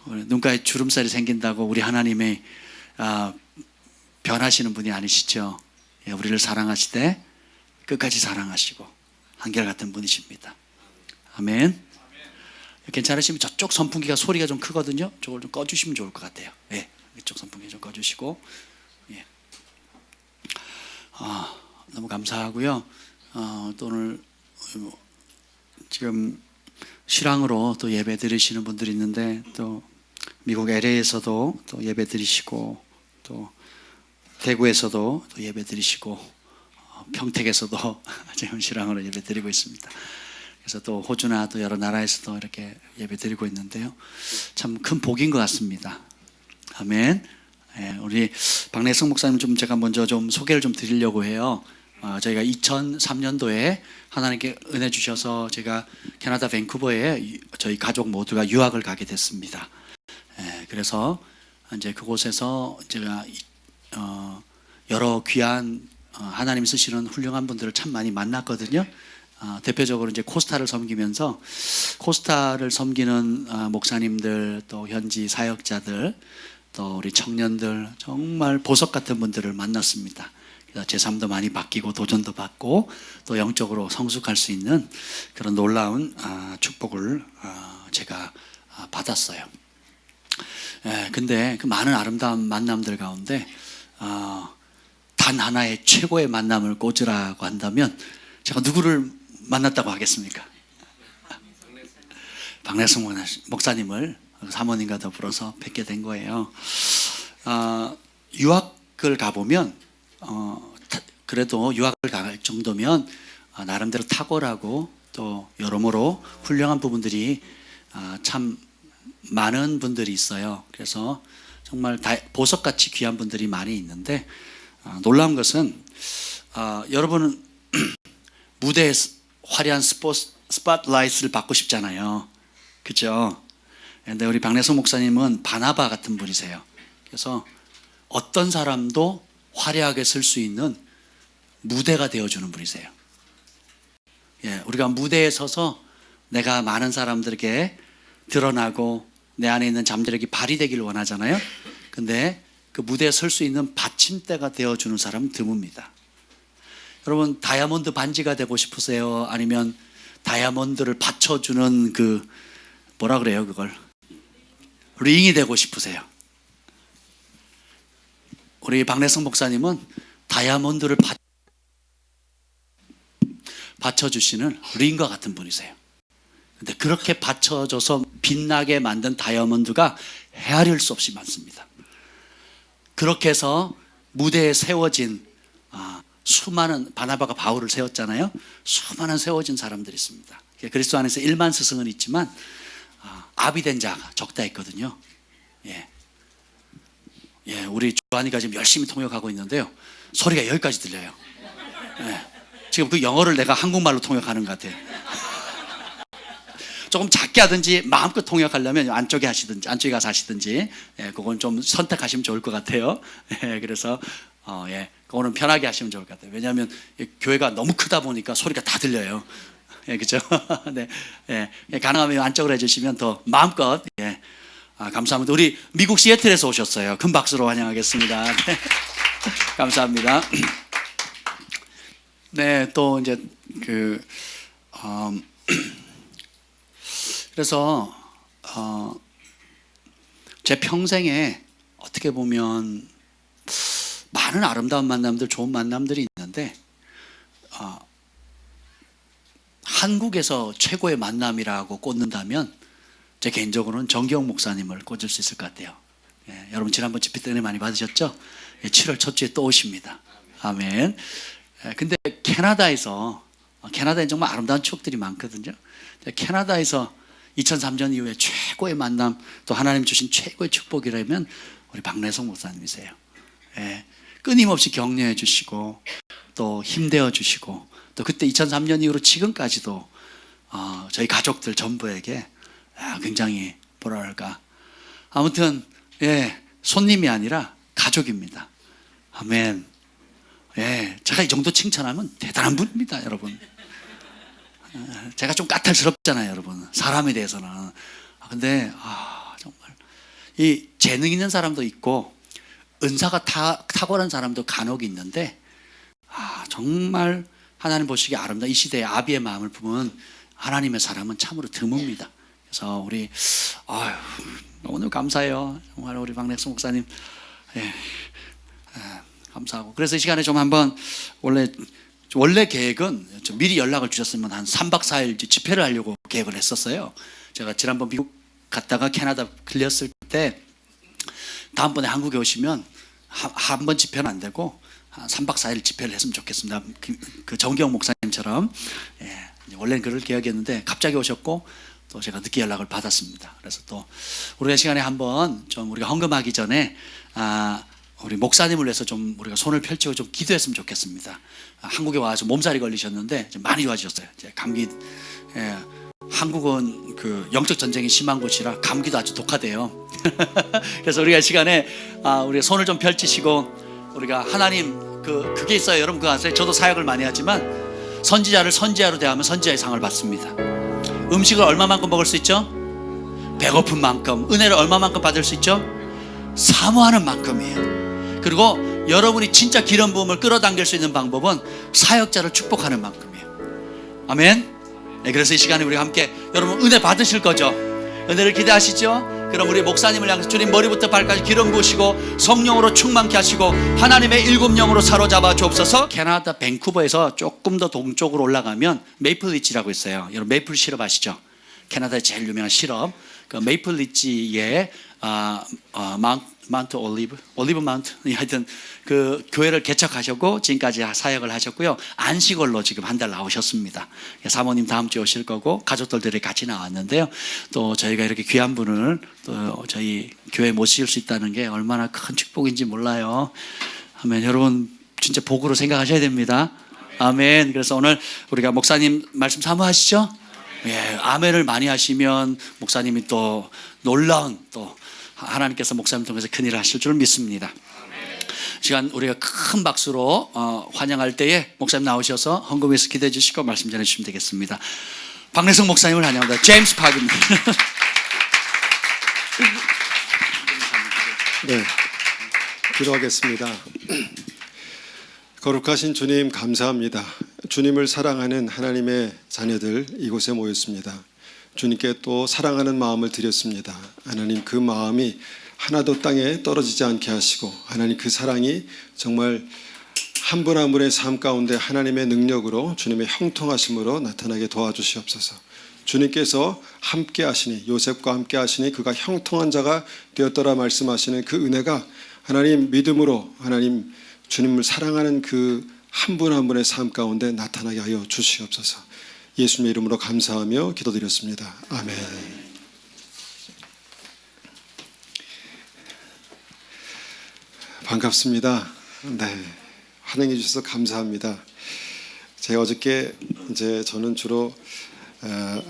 눈가에 주름살이 생긴다고 우리 하나님의 변하시는 분이 아니시죠. 예, 우리를 사랑하시되 끝까지 사랑하시고 한결같은 분이십니다. 아멘. 괜찮으시면 저쪽 선풍기가 소리가 좀 크거든요. 저걸 좀 꺼주시면 좋을 것 같아요. 예, 이쪽 선풍기 좀 꺼주시고. 예. 너무 감사하고요. 또 오늘 지금 실황으로 또 예배 드리시는 분들이 있는데, 또 미국 LA에서도 또 예배 드리시고, 또 대구에서도 또 예배 드리시고, 평택에서도 지금 실황으로 예배 드리고 있습니다. 그래서 또 호주나 또 여러 나라에서도 이렇게 예배 드리고 있는데요. 참 큰 복인 것 같습니다. 아멘. 예, 우리 박래성 목사님 좀 제가 먼저 좀 소개를 좀 드리려고 해요. 저희가 2003년도에 하나님께 은혜 주셔서 제가 캐나다 밴쿠버에 저희 가족 모두가 유학을 가게 됐습니다. 예, 그래서 이제 그곳에서 제가 여러 귀한 하나님 쓰시는 훌륭한 분들을 참 많이 만났거든요. 대표적으로 이제 코스타를 섬기면서 코스타를 섬기는 목사님들, 또 현지 사역자들, 또 우리 청년들, 정말 보석 같은 분들을 만났습니다. 그래서 제 삶도 많이 바뀌고 도전도 받고 또 영적으로 성숙할 수 있는 그런 놀라운 축복을 제가 받았어요. 근데 그 많은 아름다운 만남들 가운데 단 하나의 최고의 만남을 꽂으라고 한다면 제가 누구를 만났다고 하겠습니까? 박래성 목사님을 사모님과 더불어서 뵙게 된 거예요. 유학을 가보면 그래도 유학을 갈 정도면 나름대로 탁월하고 또 여러모로 훌륭한 부분들이 참 많은 분들이 있어요. 그래서 정말 보석같이 귀한 분들이 많이 있는데, 놀라운 것은 여러분은 무대에 화려한 스팟라이트를 받고 싶잖아요. 그렇죠? 근데 우리 박래성 목사님은 바나바 같은 분이세요. 그래서 어떤 사람도 화려하게 설 수 있는 무대가 되어주는 분이세요. 예, 우리가 무대에 서서 내가 많은 사람들에게 드러나고 내 안에 있는 잠재력이 발휘되기를 원하잖아요. 근데 그 무대에 설 수 있는 받침대가 되어주는 사람은 드뭅니다. 여러분, 다이아몬드 반지가 되고 싶으세요? 아니면 다이아몬드를 받쳐주는 그 뭐라 그래요 그걸? 링이 되고 싶으세요? 우리 박래성 목사님은 다이아몬드를 받쳐주시는 링과 같은 분이세요. 근데 그렇게 받쳐줘서 빛나게 만든 다이아몬드가 헤아릴 수 없이 많습니다. 그렇게 해서 무대에 세워진 수많은, 바나바가 바울을 세웠잖아요. 수많은 세워진 사람들이 있습니다. 그리스도 안에서 1만 스승은 있지만 아비 된 자가 적다 했거든요. 예, 우리 조한이가 지금 열심히 통역하고 있는데요. 소리가 여기까지 들려요. 예, 지금 그 영어를 내가 한국말로 통역하는 것 같아요. 조금 작게 하든지 마음껏 통역하려면 안쪽에 하시든지, 안쪽에 가서 하시든지, 그건 좀 선택하시면 좋을 것 같아요. 그래서 그거는 편하게 하시면 좋을 것 같아요. 왜냐하면 교회가 너무 크다 보니까 소리가 다 들려요. 그렇죠? 네, 가능하면 안쪽으로 해주시면 더 마음껏. 감사합니다. 우리 미국 시애틀에서 오셨어요. 큰 박수로 환영하겠습니다. 네, 감사합니다. 네, 또 이제 그래서 제 평생에 어떻게 보면 많은 아름다운 만남들, 좋은 만남들이 있는데 한국에서 최고의 만남이라고 꽂는다면 제 개인적으로는 정기영 목사님을 꽂을 수 있을 것 같아요. 여러분 지난번 집회 때 은혜 많이 받으셨죠? 7월 첫 주에 또 오십니다. 아멘. 근데 캐나다에는 정말 아름다운 추억들이 많거든요. 캐나다에서 2003년 이후에 최고의 만남, 또 하나님 주신 최고의 축복이라면 우리 박래성 목사님이세요. 끊임없이 격려해 주시고 또 힘내어 주시고, 또 그때 2003년 이후로 지금까지도 저희 가족들 전부에게 굉장히 뭐랄까, 아무튼 손님이 아니라 가족입니다. 아멘. 제가 이 정도 칭찬하면 대단한 분입니다, 여러분. 제가 좀 까탈스럽잖아요, 여러분. 사람에 대해서는. 근데 정말 이 재능 있는 사람도 있고 은사가 탁월한 사람도 간혹 있는데 정말 하나님 보시기에 아름다운 이 시대의 아비의 마음을 품은 하나님의 사람은 참으로 드뭅니다. 그래서 우리 오늘 감사해요. 정말 우리 박렉성 목사님 감사하고. 그래서 이 시간에 좀 한번 원래 계획은 좀 미리 연락을 주셨으면 한 3박 4일 집회를 하려고 계획을 했었어요. 제가 지난번 미국 갔다가 캐나다 들렸을 때 다음번에 한국에 오시면 한 번 집회는 안 되고 한 3박 4일 집회를 했으면 좋겠습니다. 그 정경 목사님처럼. 원래는 그럴 계획이었는데 갑자기 오셨고 또 제가 늦게 연락을 받았습니다. 그래서 또 우리가 시간에 한번 좀 우리가 헌금하기 전에 우리 목사님을 위해서 좀 우리가 손을 펼치고 좀 기도했으면 좋겠습니다. 한국에 와서 몸살이 걸리셨는데 많이 좋아지셨어요. 이제 감기. 한국은 그 영적 전쟁이 심한 곳이라 감기도 아주 독하대요. 그래서 우리가 시간에 우리가 손을 좀 펼치시고 우리가 하나님 그게 있어요. 여러분 그거 아세요? 저도 사역을 많이 하지만 선지자를 선지자로 대하면 선지자의 상을 받습니다. 음식을 얼마만큼 먹을 수 있죠? 배고픈 만큼. 은혜를 얼마만큼 받을 수 있죠? 사모하는 만큼이에요. 그리고 여러분이 진짜 기름 부음을 끌어당길 수 있는 방법은 사역자를 축복하는 만큼이에요. 아멘. 그래서 이 시간에 우리 함께 여러분 은혜 받으실 거죠? 은혜를 기대하시죠? 그럼 우리 목사님을 향해서 주님 머리부터 발까지 기름 부으시고 성령으로 충만케 하시고 하나님의 일곱 영으로 사로잡아 주옵소서. 캐나다 밴쿠버에서 조금 더 동쪽으로 올라가면 메이플 리치라고 있어요. 여러분 메이플 시럽 아시죠? 캐나다의 제일 유명한 시럽. 그 메이플 리치의 마운트 올리브 마운트, 하여튼 그 교회를 개척하셨고 지금까지 사역을 하셨고요. 안식월로 지금 한 달 나오셨습니다. 사모님 다음 주에 오실 거고 가족들이 같이 나왔는데요. 또 저희가 이렇게 귀한 분을 또 저희 교회에 모실 수 있다는 게 얼마나 큰 축복인지 몰라요. 아멘. 여러분 진짜 복으로 생각하셔야 됩니다. 아멘. 그래서 오늘 우리가 목사님 말씀 사모하시죠? 아멘을 많이 하시면 목사님이 또 놀라운 또 하나님께서 목사님 통해서 큰일을 하실 줄 믿습니다. 시간 우리가 큰 박수로 환영할 때에 목사님 나오셔서 헌금에서 기대해 주시고 말씀 전해 주시면 되겠습니다. 박래성 목사님을 환영합니다. 제임스 팍입니다. 네, 기도하겠습니다. 거룩하신 주님 감사합니다. 주님을 사랑하는 하나님의 자녀들 이곳에 모였습니다. 주님께 또 사랑하는 마음을 드렸습니다. 하나님 그 마음이 하나도 땅에 떨어지지 않게 하시고 하나님 그 사랑이 정말 한 분 한 분의 삶 가운데 하나님의 능력으로 주님의 형통하심으로 나타나게 도와주시옵소서. 주님께서 함께 하시니 요셉과 함께 하시니 그가 형통한 자가 되었더라 말씀하시는 그 은혜가 하나님 믿음으로 하나님 주님을 사랑하는 그 한 분 한 분의 삶 가운데 나타나게 하여 주시옵소서. 예수님의 이름으로 감사하며 기도드렸습니다. 아멘. 반갑습니다. 네, 환영해 주셔서 감사합니다. 제가 어저께 저는 주로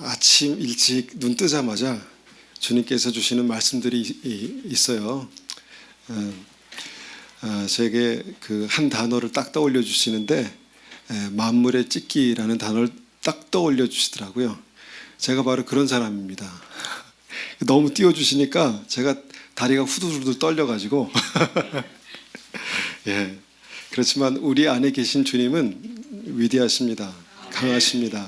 아침 일찍 눈 뜨자마자 주님께서 주시는 말씀들이 있어요. 제게 그 한 단어를 딱 떠올려 주시는데 만물의 찢기라는 단어를 딱 떠올려 주시더라고요. 제가 바로 그런 사람입니다. 너무 띄워주시니까 제가 다리가 후들후들 떨려가지고 예, 그렇지만 우리 안에 계신 주님은 위대하십니다. 강하십니다.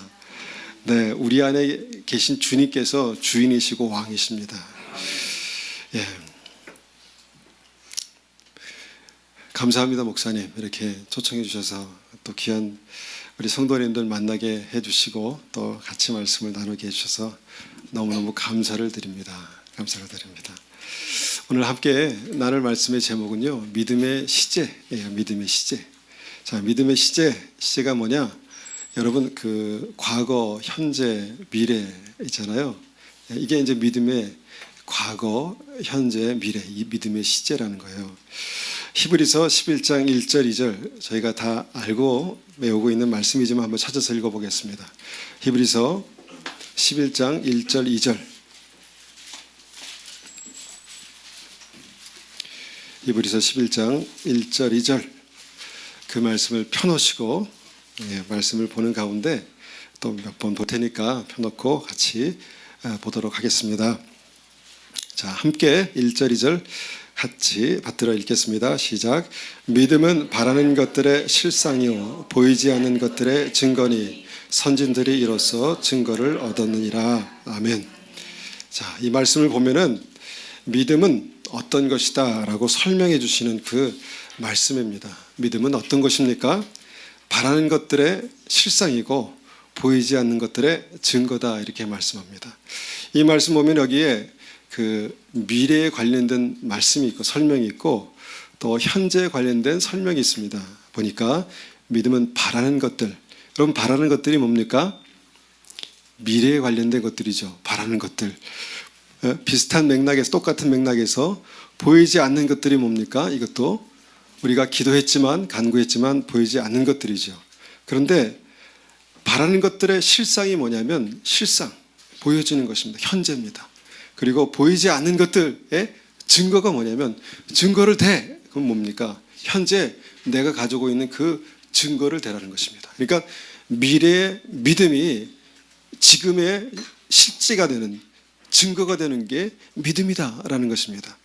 네, 우리 안에 계신 주님께서 주인이시고 왕이십니다. 예, 감사합니다 목사님. 이렇게 초청해 주셔서 또 귀한 우리 성도님들 만나게 해주시고 또 같이 말씀을 나누게 해주셔서 너무너무 감사를 드립니다. 감사를 드립니다. 오늘 함께 나눌 말씀의 제목은요, 믿음의 시제예요. 믿음의 시제. 자, 믿음의 시제가 뭐냐? 여러분 그 과거, 현재, 미래 있잖아요. 이게 이제 믿음의 과거, 현재, 미래, 이 믿음의 시제라는 거예요. 히브리서 11장 1절 2절 저희가 다 알고 외우고 있는 말씀이지만 한번 찾아서 읽어보겠습니다. 히브리서 11장 1절 2절 히브리서 11장 1절 2절 그 말씀을 펴놓으시고 말씀을 보는 가운데 또 몇 번 볼 테니까 펴놓고 같이 보도록 하겠습니다. 자, 함께 1절, 2절 같이 받들어 읽겠습니다. 시작. 믿음은 바라는 것들의 실상이요 보이지 않는 것들의 증거니 선진들이 이로써 증거를 얻었느니라. 아멘. 자, 이 말씀을 보면은 믿음은 어떤 것이다라고 설명해 주시는 그 말씀입니다. 믿음은 어떤 것입니까? 바라는 것들의 실상이고 보이지 않는 것들의 증거다, 이렇게 말씀합니다. 이 말씀 보면 여기에 그 미래에 관련된 말씀이 있고 설명이 있고 또 현재에 관련된 설명이 있습니다. 보니까 믿음은 바라는 것들. 그럼 바라는 것들이 뭡니까? 미래에 관련된 것들이죠. 바라는 것들. 비슷한 맥락에서, 똑같은 맥락에서 보이지 않는 것들이 뭡니까? 이것도 우리가 기도했지만 간구했지만 보이지 않는 것들이죠. 그런데 바라는 것들의 실상이 뭐냐면 실상, 보여지는 것입니다. 현재입니다. 그리고 보이지 않는 것들의 증거가 뭐냐면 증거를 대. 그건 뭡니까? 현재 내가 가지고 있는 그 증거를 대라는 것입니다. 그러니까 미래의 믿음이 지금의 실제가 되는, 증거가 되는 게 믿음이다라는 것입니다.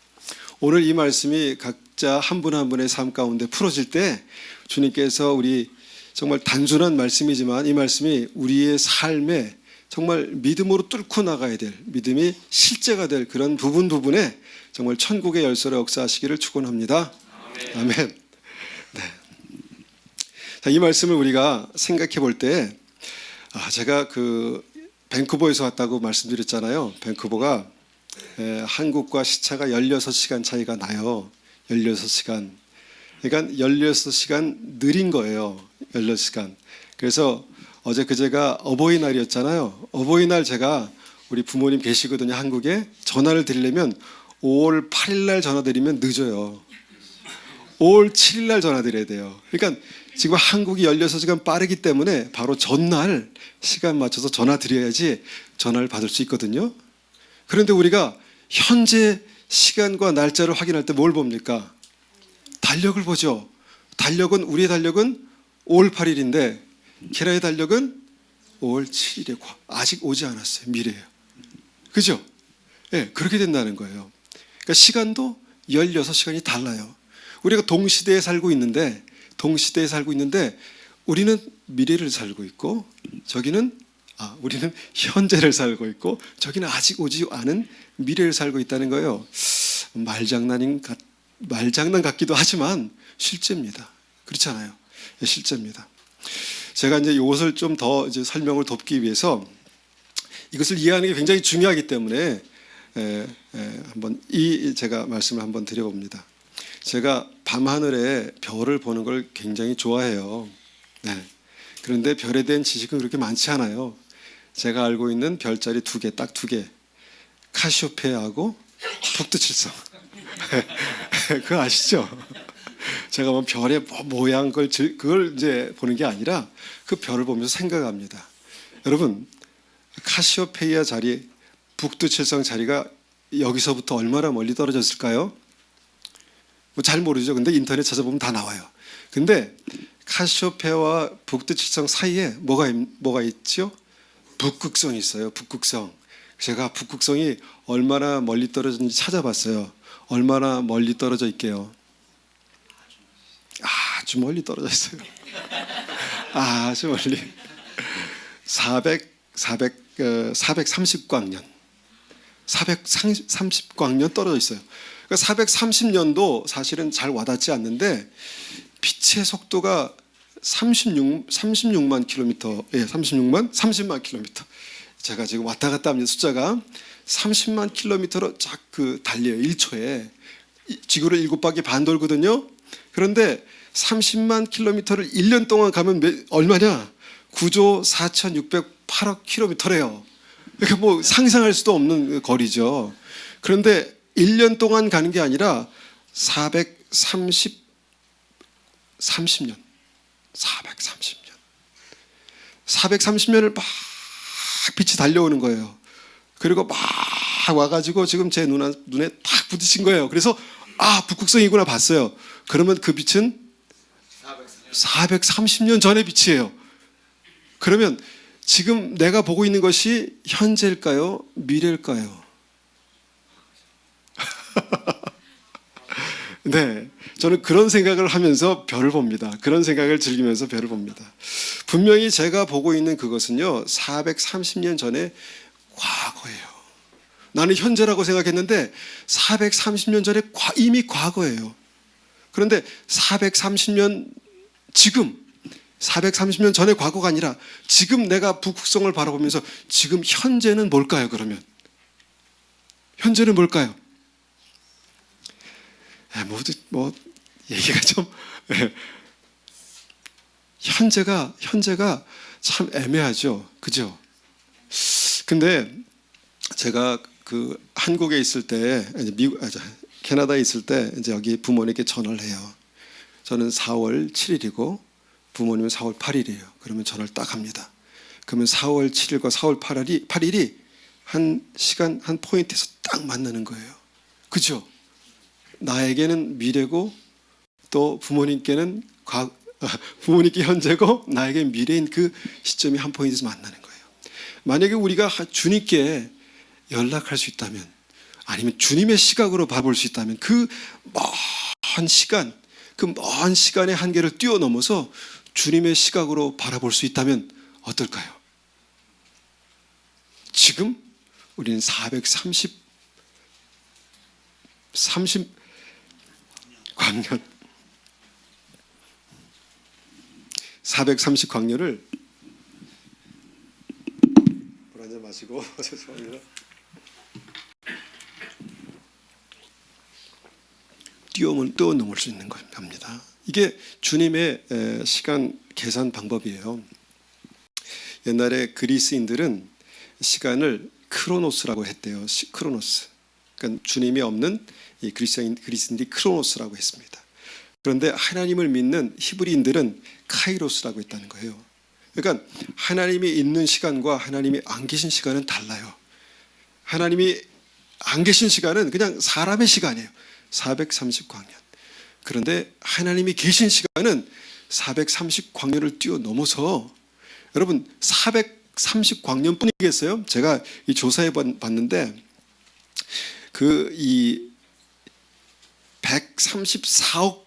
오늘 이 말씀이 각자 한 분 한 분의 삶 가운데 풀어질 때 주님께서 우리 정말 단순한 말씀이지만 이 말씀이 우리의 삶에 정말 믿음으로 뚫고 나가야 될, 믿음이 실제가 될 그런 부분에 정말 천국의 열쇠로 역사하시기를 축원합니다. 아멘. 네. 자, 이 말씀을 우리가 생각해 볼 때, 제가 그 밴쿠버에서 왔다고 말씀드렸잖아요. 밴쿠버가 한국과 시차가 16시간 차이가 나요. 16시간. 그러니까 16시간 느린 거예요. 16시간. 그래서 어제 그제가 어버이날이었잖아요. 어버이날 제가 우리 부모님 계시거든요. 한국에. 전화를 드리려면 5월 8일 날 전화 드리면 늦어요. 5월 7일 날 전화 드려야 돼요. 그러니까 지금 한국이 16시간 빠르기 때문에 바로 전날 시간 맞춰서 전화 드려야지 전화를 받을 수 있거든요. 그런데 우리가 현재 시간과 날짜를 확인할 때 뭘 봅니까? 달력을 보죠. 우리의 달력은 5월 8일인데 케라의 달력은 5월 7일에 아직 오지 않았어요. 미래예요. 그죠? 예, 그렇게 된다는 거예요. 그러니까 시간도 16시간이 달라요. 우리가 동시대에 살고 있는데 우리는 미래를 살고 있고 우리는 현재를 살고 있고 저기는 아직 오지 않은 미래를 살고 있다는 거예요. 말장난 같기도 하지만 실제입니다. 그렇잖아요. 실제입니다. 제가 이제 이것을 좀 더 이제 설명을 돕기 위해서 이것을 이해하는 게 굉장히 중요하기 때문에 한번 제가 말씀을 한번 드려봅니다. 제가 밤하늘에 별을 보는 걸 굉장히 좋아해요. 네. 그런데 별에 대한 지식은 그렇게 많지 않아요. 제가 알고 있는 별자리 딱 두 개. 카시오페아하고 북두칠성. 그거 아시죠? 제가 뭐 별의 모양 그걸 이제 보는 게 아니라 그 별을 보면서 생각합니다. 여러분, 카시오페이아 자리, 북두칠성 자리가 여기서부터 얼마나 멀리 떨어졌을까요? 뭐 잘 모르죠. 근데 인터넷 찾아보면 다 나와요. 근데 카시오페아와 북두칠성 사이에 뭐가 있죠? 북극성이 있어요. 북극성. 제가 북극성이 얼마나 멀리 떨어졌는지 찾아봤어요. 얼마나 멀리 떨어져 있게요? 아주 멀리 떨어져 있어요. 아주 멀리. 430광년. 430광년 떨어져 있어요. 그러니까 430년도 사실은 잘 와닿지 않는데 빛의 속도가 36만 킬로미터, 30만 킬로미터. 제가 지금 왔다 갔다 하면 숫자가 30만 킬로미터로 쫙 달려요. 1초에. 지구를 7바퀴 반 돌거든요. 그런데 30만 킬로미터를 1년 동안 가면 얼마냐? 9조 4,608억 킬로미터래요. 그러니까 뭐 상상할 수도 없는 거리죠. 그런데 1년 동안 가는 게 아니라 430년. 430년을 막 빛이 달려오는 거예요. 그리고 막 와가지고 지금 제 눈에 딱 부딪힌 거예요. 그래서 북극성이구나 봤어요. 그러면 그 빛은 430년 전의 빛이에요. 그러면 지금 내가 보고 있는 것이 현재일까요? 미래일까요? 네, 저는 그런 생각을 하면서 별을 봅니다. 그런 생각을 즐기면서 별을 봅니다. 분명히 제가 보고 있는 그것은요, 430년 전의 과거예요. 나는 현재라고 생각했는데 430년 전에 이미 과거예요. 그런데 430년 전의 과거가 아니라 지금 내가 북극성을 바라보면서 지금 현재는 뭘까요? 그러면 현재는 뭘까요? 얘기가 좀 현재가 참 애매하죠, 그죠? 근데 제가 그 한국에 있을 때, 캐나다에 있을 때 이제 여기 부모님께 전화를 해요. 저는 4월 7일이고 부모님은 4월 8일이에요. 그러면 전화를 딱 합니다. 그러면 4월 7일과 4월 8일이 한 시간 한 포인트에서 딱 만나는 거예요. 그죠? 나에게는 미래고 또 부모님께는 부모님께 현재고 나에게 미래인 그 시점이 한 포인트에서 만나는 거예요. 만약에 우리가 주님께 연락할 수 있다면, 아니면 주님의 시각으로 바라볼 수 있다면, 그 먼 시간, 그 먼 시간의 한계를 뛰어넘어서 주님의 시각으로 바라볼 수 있다면 어떨까요? 지금 우리는 430 광년을 물 한잔 마시고 죄송합니다. 뛰어넘을 수 있는 겁니다. 이게 주님의 시간 계산 방법이에요. 옛날에 그리스인들은 시간을 크로노스라고 했대요. 크로노스. 그러니까 주님이 없는 이 그리스인들이 크로노스라고 했습니다. 그런데 하나님을 믿는 히브리인들은 카이로스라고 했다는 거예요. 그러니까 하나님이 있는 시간과 하나님이 안 계신 시간은 달라요. 하나님이 안 계신 시간은 그냥 사람의 시간이에요. 430광년. 그런데 하나님이 계신 시간은 430광년을 뛰어넘어서, 여러분 430광년뿐이겠어요? 제가 이 조사해 봤는데 이 134억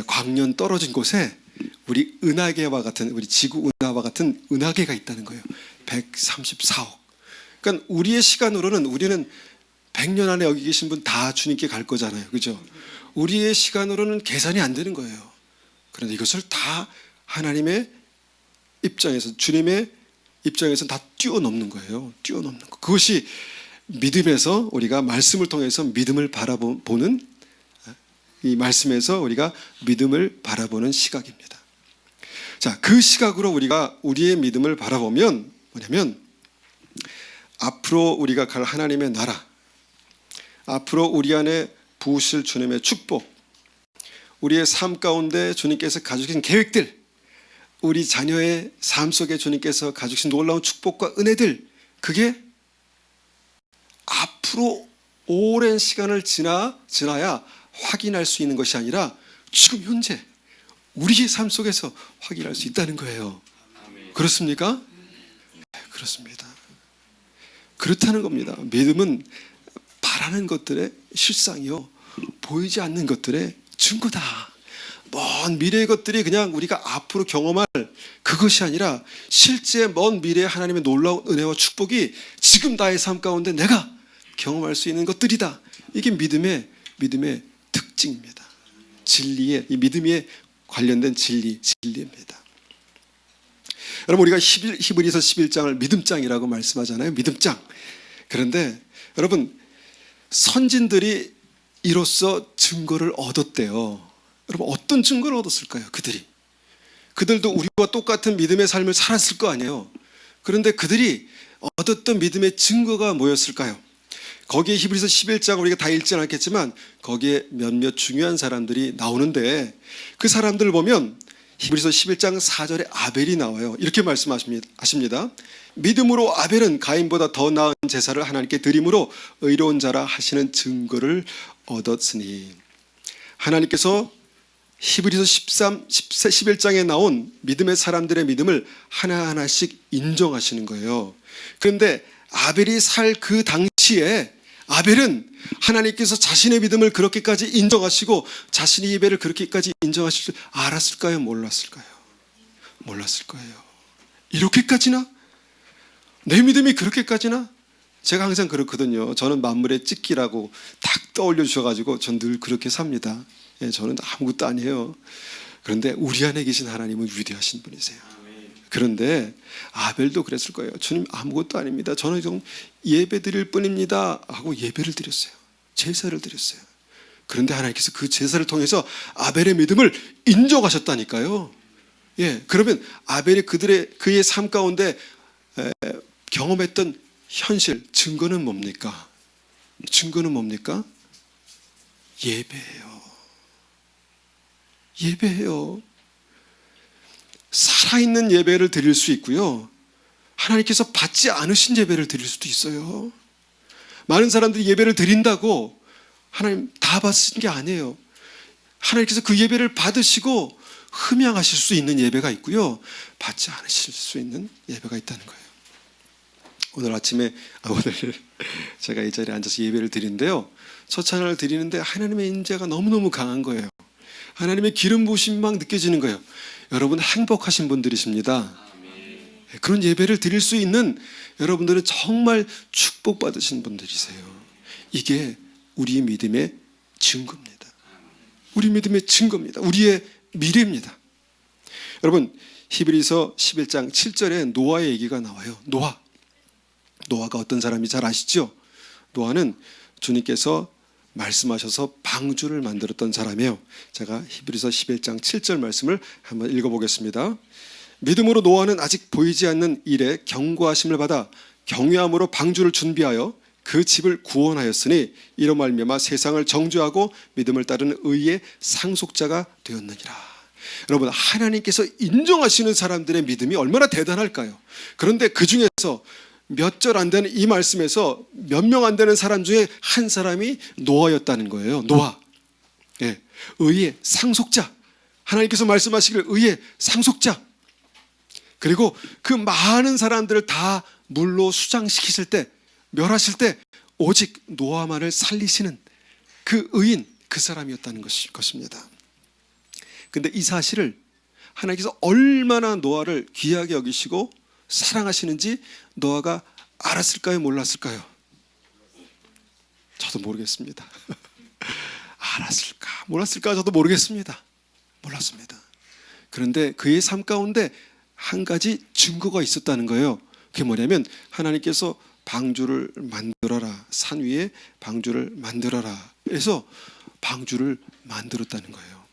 광년 떨어진 곳에 우리 은하계와 같은, 우리 지구 은하와 같은 은하계가 있다는 거예요. 134억. 그러니까 우리의 시간으로는 우리는 100년 안에 여기 계신 분 다 주님께 갈 거잖아요. 그죠? 우리의 시간으로는 계산이 안 되는 거예요. 그런데 이것을 다 하나님의 입장에서, 주님의 입장에서는 다 뛰어넘는 거예요. 뛰어넘는 거. 그것이 믿음에서 우리가 말씀을 통해서 믿음을 바라보는, 이 말씀에서 우리가 믿음을 바라보는 시각입니다. 자, 그 시각으로 우리가 우리의 믿음을 바라보면 뭐냐면, 앞으로 우리가 갈 하나님의 나라, 앞으로 우리 안에 부으실 주님의 축복, 우리의 삶 가운데 주님께서 가지신 계획들, 우리 자녀의 삶 속에 주님께서 가지신 놀라운 축복과 은혜들, 그게 앞으로 오랜 시간을 지나야 확인할 수 있는 것이 아니라 지금 현재 우리의 삶 속에서 확인할 수 있다는 거예요. 그렇습니까? 네, 그렇습니다. 그렇다는 겁니다. 믿음은 바라는 것들의 실상이요, 보이지 않는 것들의 증거다. 먼 미래의 것들이 그냥 우리가 앞으로 경험할 그것이 아니라 실제 먼 미래의 하나님의 놀라운 은혜와 축복이 지금 나의 삶 가운데 내가 경험할 수 있는 것들이다. 이게 믿음의 특징입니다. 진리의, 이 믿음에 관련된 진리입니다. 여러분, 우리가 히브리서 11장을 믿음장이라고 말씀하잖아요. 믿음장. 그런데 여러분, 선진들이 이로써 증거를 얻었대요. 여러분, 어떤 증거를 얻었을까요? 그들도 우리와 똑같은 믿음의 삶을 살았을 거 아니에요. 그런데 그들이 얻었던 믿음의 증거가 뭐였을까요? 거기에 히브리서 11장 우리가 다 읽지는 않겠지만 거기에 몇몇 중요한 사람들이 나오는데, 그 사람들을 보면 히브리서 11장 4절에 아벨이 나와요. 이렇게 말씀하십니다. 믿음으로 아벨은 가인보다 더 나은 제사를 하나님께 드림으로 의로운 자라 하시는 증거를 얻었으니, 하나님께서 히브리서 11장에 나온 믿음의 사람들의 믿음을 하나하나씩 인정하시는 거예요. 그런데 아벨이 살 그 당시에 아벨은 하나님께서 자신의 믿음을 그렇게까지 인정하시고 자신의 예배를 그렇게까지 인정하실 줄 알았을까요? 몰랐을까요? 몰랐을 거예요. 이렇게까지나? 내 믿음이 그렇게까지나? 제가 항상 그렇거든요. 저는 만물의 찍기라고 딱 떠올려 주셔가지고 전 늘 그렇게 sab니다. 예, 저는 아무것도 아니에요. 그런데 우리 안에 계신 하나님은 위대하신 분이세요. 그런데 아벨도 그랬을 거예요. 주님, 아무것도 아닙니다. 저는 좀 예배 드릴 뿐입니다 하고 예배를 드렸어요. 제사를 드렸어요. 그런데 하나님께서 그 제사를 통해서 아벨의 믿음을 인정하셨다니까요. 예, 그러면 아벨이 그의 삶 가운데 경험했던 현실, 증거는 뭡니까? 증거는 뭡니까? 예배예요. 예배예요. 살아있는 예배를 드릴 수 있고요, 하나님께서 받지 않으신 예배를 드릴 수도 있어요. 많은 사람들이 예배를 드린다고 하나님 다 받으신 게 아니에요. 하나님께서 그 예배를 받으시고 흠양하실 수 있는 예배가 있고요, 받지 않으실 수 있는 예배가 있다는 거예요. 오늘 아침에 오늘 제가 이 자리에 앉아서 예배를 드리는데요, 첫 찬양을 드리는데 하나님의 임재가 너무너무 강한 거예요. 하나님의 기름 부으심이 막 느껴지는 거예요. 여러분 행복하신 분들이십니다. 그런 예배를 드릴 수 있는 여러분들은 정말 축복받으신 분들이세요. 이게 우리의 믿음의 증거입니다. 우리 믿음의 증거입니다. 우리의 미래입니다. 여러분 히브리서 11장 7절에 노아의 얘기가 나와요. 노아가 어떤 사람인지 잘 아시죠? 노아는 주님께서 말씀하셔서 방주를 만들었던 사람이에요. 제가 히브리서 11장 7절 말씀을 한번 읽어보겠습니다. 믿음으로 노아는 아직 보이지 않는 일에 경고하심을 받아 경외함으로 방주를 준비하여 그 집을 구원하였으니 이로 말미암아 세상을 정죄하고 믿음을 따르는 의의 상속자가 되었느니라. 여러분 하나님께서 인정하시는 사람들의 믿음이 얼마나 대단할까요? 그런데 그 중에서 몇 절 안 되는 이 말씀에서 몇 명 안 되는 사람 중에 한 사람이 노아였다는 거예요. 노아. 예. 의의 상속자. 하나님께서 말씀하시길 의의 상속자. 그리고 그 많은 사람들을 다 물로 수장시키실 때, 멸하실 때 오직 노아만을 살리시는 그 의인, 그 사람이었다는 것입니다. 근데 이 사실을 하나님께서 얼마나 노아를 귀하게 여기시고 사랑하시는지 노아가 알았을까요? 몰랐을까요? 저도 모르겠습니다. 알았을까? 몰랐을까? 저도 모르겠습니다. 몰랐습니다. 그런데 그의 삶 가운데 한 가지 증거가 있었다는 거예요. 그게 뭐냐면 하나님께서 방주를 만들어라. 산 위에 방주를 만들어라. 해서 방주를 만들었다는 거예요.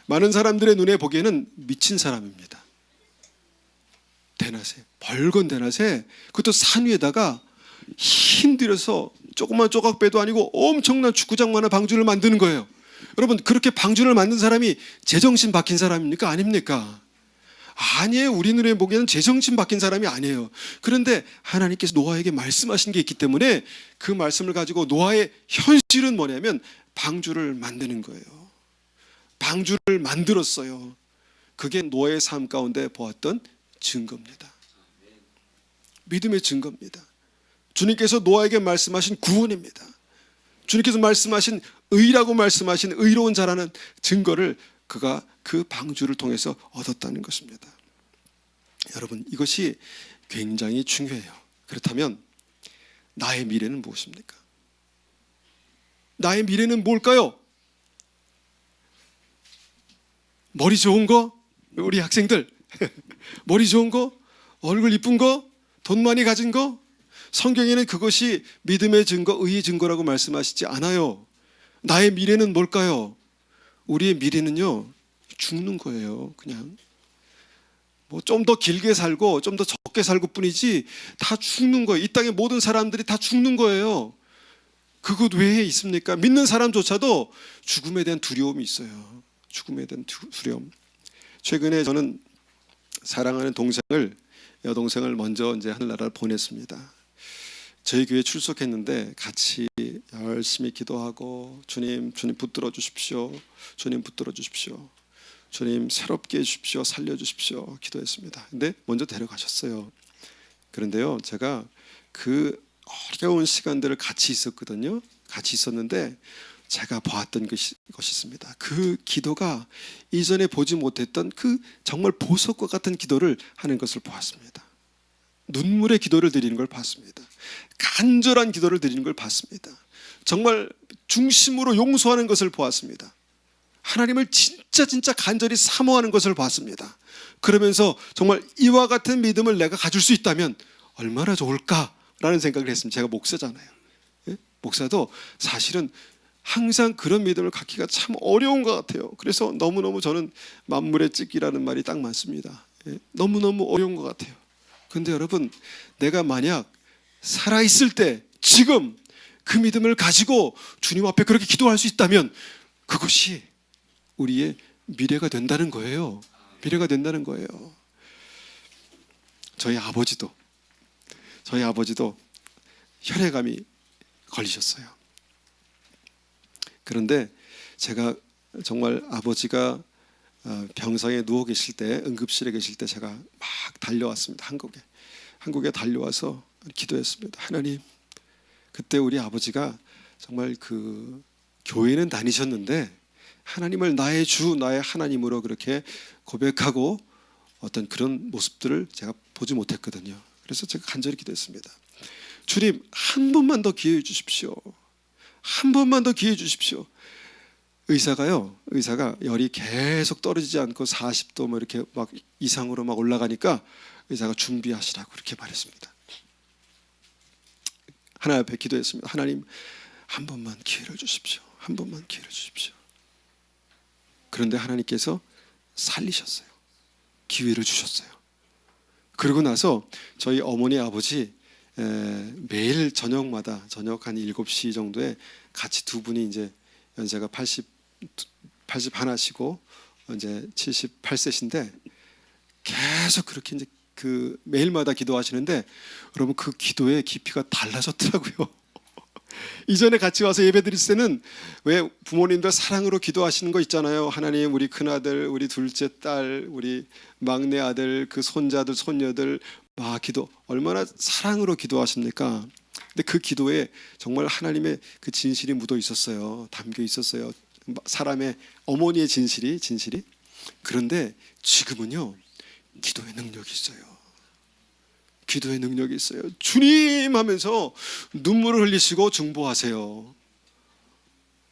많은 사람들의 눈에 보기에는 미친 사람입니다. 대낮에, 벌건 대낮에, 그것도 산 위에다가 힘들여서 조그만 조각배도 아니고 엄청난 축구장만한 방주를 만드는 거예요. 여러분 그렇게 방주를 만든 사람이 제정신 박힌 사람입니까? 아닙니까? 아니에요. 우리 눈에 보기에는 제정신 박힌 사람이 아니에요. 그런데 하나님께서 노아에게 말씀하신 게 있기 때문에 그 말씀을 가지고 노아의 현실은 뭐냐면 방주를 만드는 거예요. 방주를 만들었어요. 그게 노아의 삶 가운데 보았던 증거입니다. 믿음의 증거입니다. 주님께서 노아에게 말씀하신 구원입니다. 주님께서 말씀하신 의라고 말씀하신 의로운 자라는 증거를 그가 그 방주를 통해서 얻었다는 것입니다. 여러분 이것이 굉장히 중요해요. 그렇다면 나의 미래는 무엇입니까? 나의 미래는 뭘까요? 머리 좋은 거? 우리 학생들 머리 좋은 거? 얼굴 이쁜 거? 돈 많이 가진 거? 성경에는 그것이 믿음의 증거, 의의 증거라고 말씀하시지 않아요. 나의 미래는 뭘까요? 우리의 미래는요 죽는 거예요. 그냥 뭐 좀 더 길게 살고 좀 더 적게 살고 뿐이지 다 죽는 거예요. 이 땅의 모든 사람들이 다 죽는 거예요. 그것 외에 있습니까? 믿는 사람조차도 죽음에 대한 두려움이 있어요. 죽음에 대한 두려움. 최근에 저는 사랑하는 여동생을 먼저 이제 하늘나라를 보냈습니다. 저희 교회 출석했는데 같이 열심히 기도하고 주님 붙들어 주십시오. 주님 붙들어 주십시오. 주님 새롭게 해주십시오. 살려주십시오. 기도했습니다. 근데 먼저 데려가셨어요. 그런데요 제가 그 어려운 시간들을 같이 있었거든요. 같이 있었는데 제가 보았던 것이 있습니다. 그 기도가 이전에 보지 못했던 그 정말 보석과 같은 기도를 하는 것을 보았습니다. 눈물의 기도를 드리는 걸 봤습니다. 간절한 기도를 드리는 걸 봤습니다. 정말 중심으로 용서하는 것을 보았습니다. 하나님을 진짜 간절히 사모하는 것을 봤습니다. 그러면서 정말 이와 같은 믿음을 내가 가질 수 있다면 얼마나 좋을까라는 생각을 했습니다. 제가 목사잖아요. 예? 목사도 사실은 항상 그런 믿음을 갖기가 참 어려운 것 같아요. 그래서 너무너무 저는 만물의 찢기라는 말이 딱 맞습니다. 예? 너무너무 어려운 것 같아요. 그런데 여러분, 내가 만약 살아있을 때 지금 그 믿음을 가지고 주님 앞에 그렇게 기도할 수 있다면 그것이 우리의 미래가 된다는 거예요. 미래가 된다는 거예요. 저희 아버지도 혈액암이 걸리셨어요. 그런데 제가 정말 아버지가 병상에 누워 계실 때, 응급실에 계실 때 제가 막 달려왔습니다. 한국에 달려와서 기도했습니다. 하나님, 그때 우리 아버지가 정말 그 교회는 다니셨는데 하나님을 나의 주, 나의 하나님으로 그렇게 고백하고 어떤 그런 모습들을 제가 보지 못했거든요. 그래서 제가 간절히 기도했습니다. 주님, 한 번만 더 기회해 주십시오. 한 번만 더 기회해 주십시오. 의사가 열이 계속 떨어지지 않고 40도 뭐 이렇게 막 이상으로 막 올라가니까 의사가 준비하시라고 그렇게 말했습니다. 하나님 앞에 기도했습니다. 하나님, 한 번만 기회를 주십시오. 한 번만 기회를 주십시오. 그런데 하나님께서 살리셨어요. 기회를 주셨어요. 그러고 나서 저희 어머니 아버지 매일 저녁마다 저녁 한 7시 정도에 같이 두 분이 이제 연세가 80 하나시고 이제 78세신데 계속 그렇게 이제 그 매일마다 기도하시는데 여러분, 그 기도의 깊이가 달라졌더라고요. 이전에 같이 와서 예배드릴 때는 왜 부모님들 사랑으로 기도하시는 거 있잖아요. 하나님, 우리 큰아들, 우리 둘째 딸, 우리 막내 아들, 그 손자들, 손녀들 막 기도, 얼마나 사랑으로 기도하십니까? 근데 그 기도에 정말 하나님의 그 진실이 묻어 있었어요. 담겨 있었어요. 사람의 어머니의 진실이. 그런데 지금은요, 기도의 능력이 있어요. 기도의 능력이 있어요. 주님 하면서 눈물을 흘리시고 중보하세요.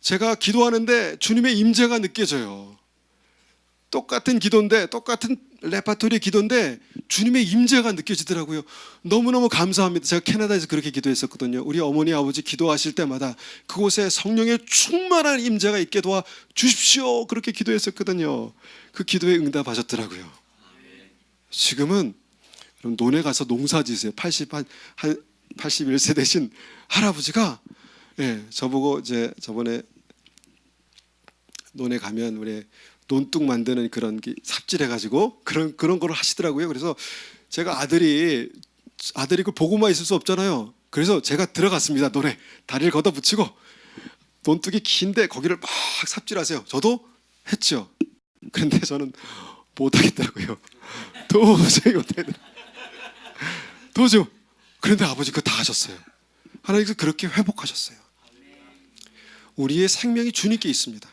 제가 기도하는데 주님의 임재가 느껴져요. 똑같은 기도인데, 똑같은 레파토리 기도인데 주님의 임재가 느껴지더라고요. 너무너무 감사합니다. 제가 캐나다에서 그렇게 기도했었거든요. 우리 어머니 아버지 기도하실 때마다 그곳에 성령의 충만한 임재가 있게 도와 주십시오, 그렇게 기도했었거든요. 그 기도에 응답하셨더라고요. 지금은 논에 가서 농사 지으세요. 81세 되신 할아버지가 저보고 이제 저번에 논에 가면 우리 논둑 만드는 그런 삽질해가지고 그런 거를 하시더라고요. 그래서 제가 아들이 그 보고만 있을 수 없잖아요. 그래서 제가 들어갔습니다. 논에 다리를 걷어붙이고 논둑이 긴데 거기를 막 삽질하세요. 저도 했죠. 그런데 저는 못하겠더라고요. 도저히 못하겠더라고요. 도저히. 그런데 아버지 그거 다 하셨어요. 하나님께서 그렇게 회복하셨어요. 우리의 생명이 주님께 있습니다.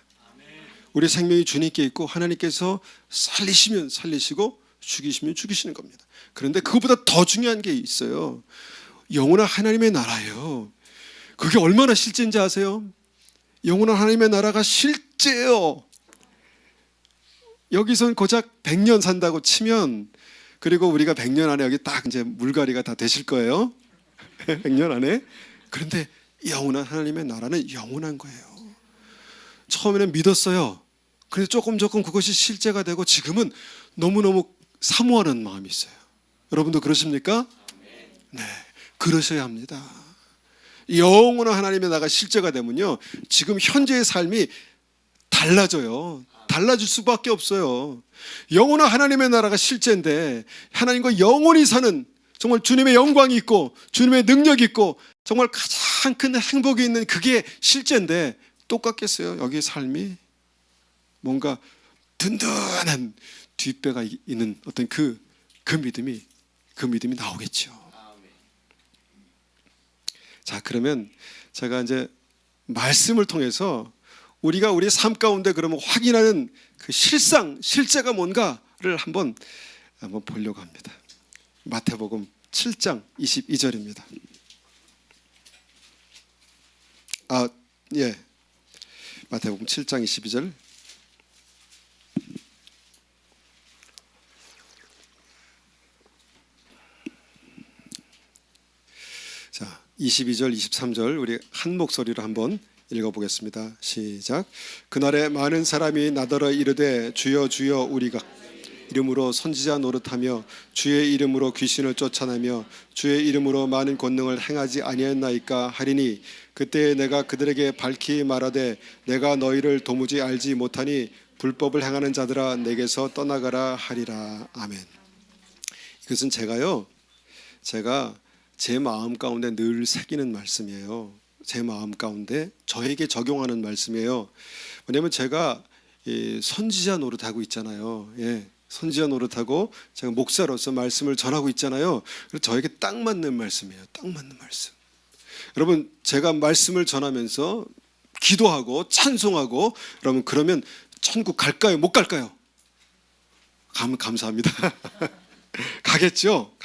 우리의 생명이 주님께 있고 하나님께서 살리시면 살리시고 죽이시면 죽이시는 겁니다. 그런데 그것보다 더 중요한 게 있어요. 영원한 하나님의 나라예요. 그게 얼마나 실제인지 아세요? 영원한 하나님의 나라가 실제예요. 여기선 고작 100년 산다고 치면, 그리고 우리가 100년 안에 여기 딱 이제 물갈이가 다 되실 거예요. 100년 안에. 그런데 영원한 하나님의 나라는 영원한 거예요. 처음에는 믿었어요. 그래서 조금 그것이 실제가 되고 지금은 너무너무 사모하는 마음이 있어요. 여러분도 그러십니까? 네, 그러셔야 합니다. 영원한 하나님의 나라가 실제가 되면요, 지금 현재의 삶이 달라져요. 달라질 수밖에 없어요. 영원한 하나님의 나라가 실제인데 하나님과 영원히 사는, 정말 주님의 영광이 있고 주님의 능력이 있고 정말 가장 큰 행복이 있는 그게 실제인데 똑같겠어요? 여기의 삶이 뭔가 든든한 뒷배가 있는 어떤 그 믿음이 나오겠죠. 자, 그러면 제가 이제 말씀을 통해서 우리가 우리 삶 가운데 그러면 확인하는 그 실제가 뭔가를 한번 보려고 합니다. 마태복음 7장 22절입니다. 마태복음 7장 22절. 자, 22절, 23절 우리 한 목소리로 한번 읽어보겠습니다. 시작. 그날에 많은 사람이 나더러 이르되 주여 주여 우리가 이름으로 선지자 노릇하며 주의 이름으로 귀신을 쫓아내며 주의 이름으로 많은 권능을 행하지 아니했나이까 하리니 그때 내가 그들에게 밝히 말하되 내가 너희를 도무지 알지 못하니 불법을 행하는 자들아 내게서 떠나가라 하리라. 아멘. 이것은 제가 제 마음 가운데 늘 새기는 말씀이에요. 제 마음 가운데 저에게 적용하는 말씀이에요. 왜냐하면 제가 선지자 노릇하고 있잖아요. 선지자 노릇하고 제가 목사로서 말씀을 전하고 있잖아요. 그래서 저에게 딱 맞는 말씀이에요. 딱 맞는 말씀. 여러분, 제가 말씀을 전하면서 기도하고 찬송하고 여러분 그러면 천국 갈까요? 못 갈까요? 가면 감사합니다. 가겠죠?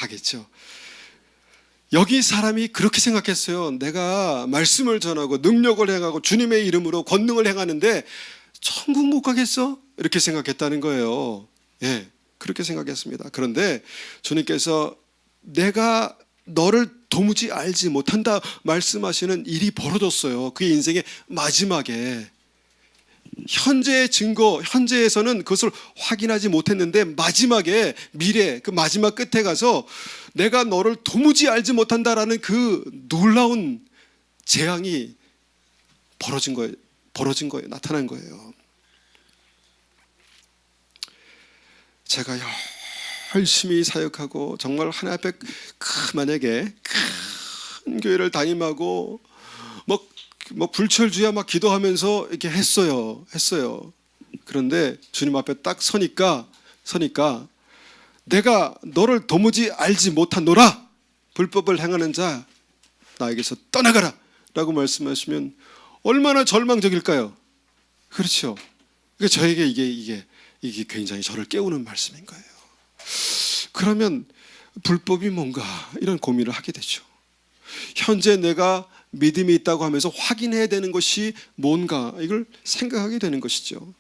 여기 사람이 그렇게 생각했어요. 내가 말씀을 전하고 능력을 행하고 주님의 이름으로 권능을 행하는데 천국 못 가겠어? 이렇게 생각했다는 거예요. 그렇게 생각했습니다. 그런데 주님께서 내가 너를 도무지 알지 못한다 말씀하시는 일이 벌어졌어요. 그의 인생의 마지막에. 현재의 증거, 현재에서는 그것을 확인하지 못했는데 마지막에 미래, 그 마지막 끝에 가서 내가 너를 도무지 알지 못한다라는 그 놀라운 재앙이 벌어진 거예요. 나타난 거예요. 제가 열심히 사역하고 정말 하나님 앞에 만약에 큰 교회를 담임하고 뭐 불철주야 막 기도하면서 이렇게 했어요. 그런데 주님 앞에 딱 서니까 내가 너를 도무지 알지 못하노라. 불법을 행하는 자 나에게서 떠나가라 라고 말씀하시면 얼마나 절망적일까요? 그렇죠. 그러니까 저에게 이게 굉장히 저를 깨우는 말씀인 거예요. 그러면 불법이 뭔가 이런 고민을 하게 되죠. 현재 내가 믿음이 있다고 하면서 확인해야 되는 것이 뭔가 이걸 생각하게 되는 것이죠.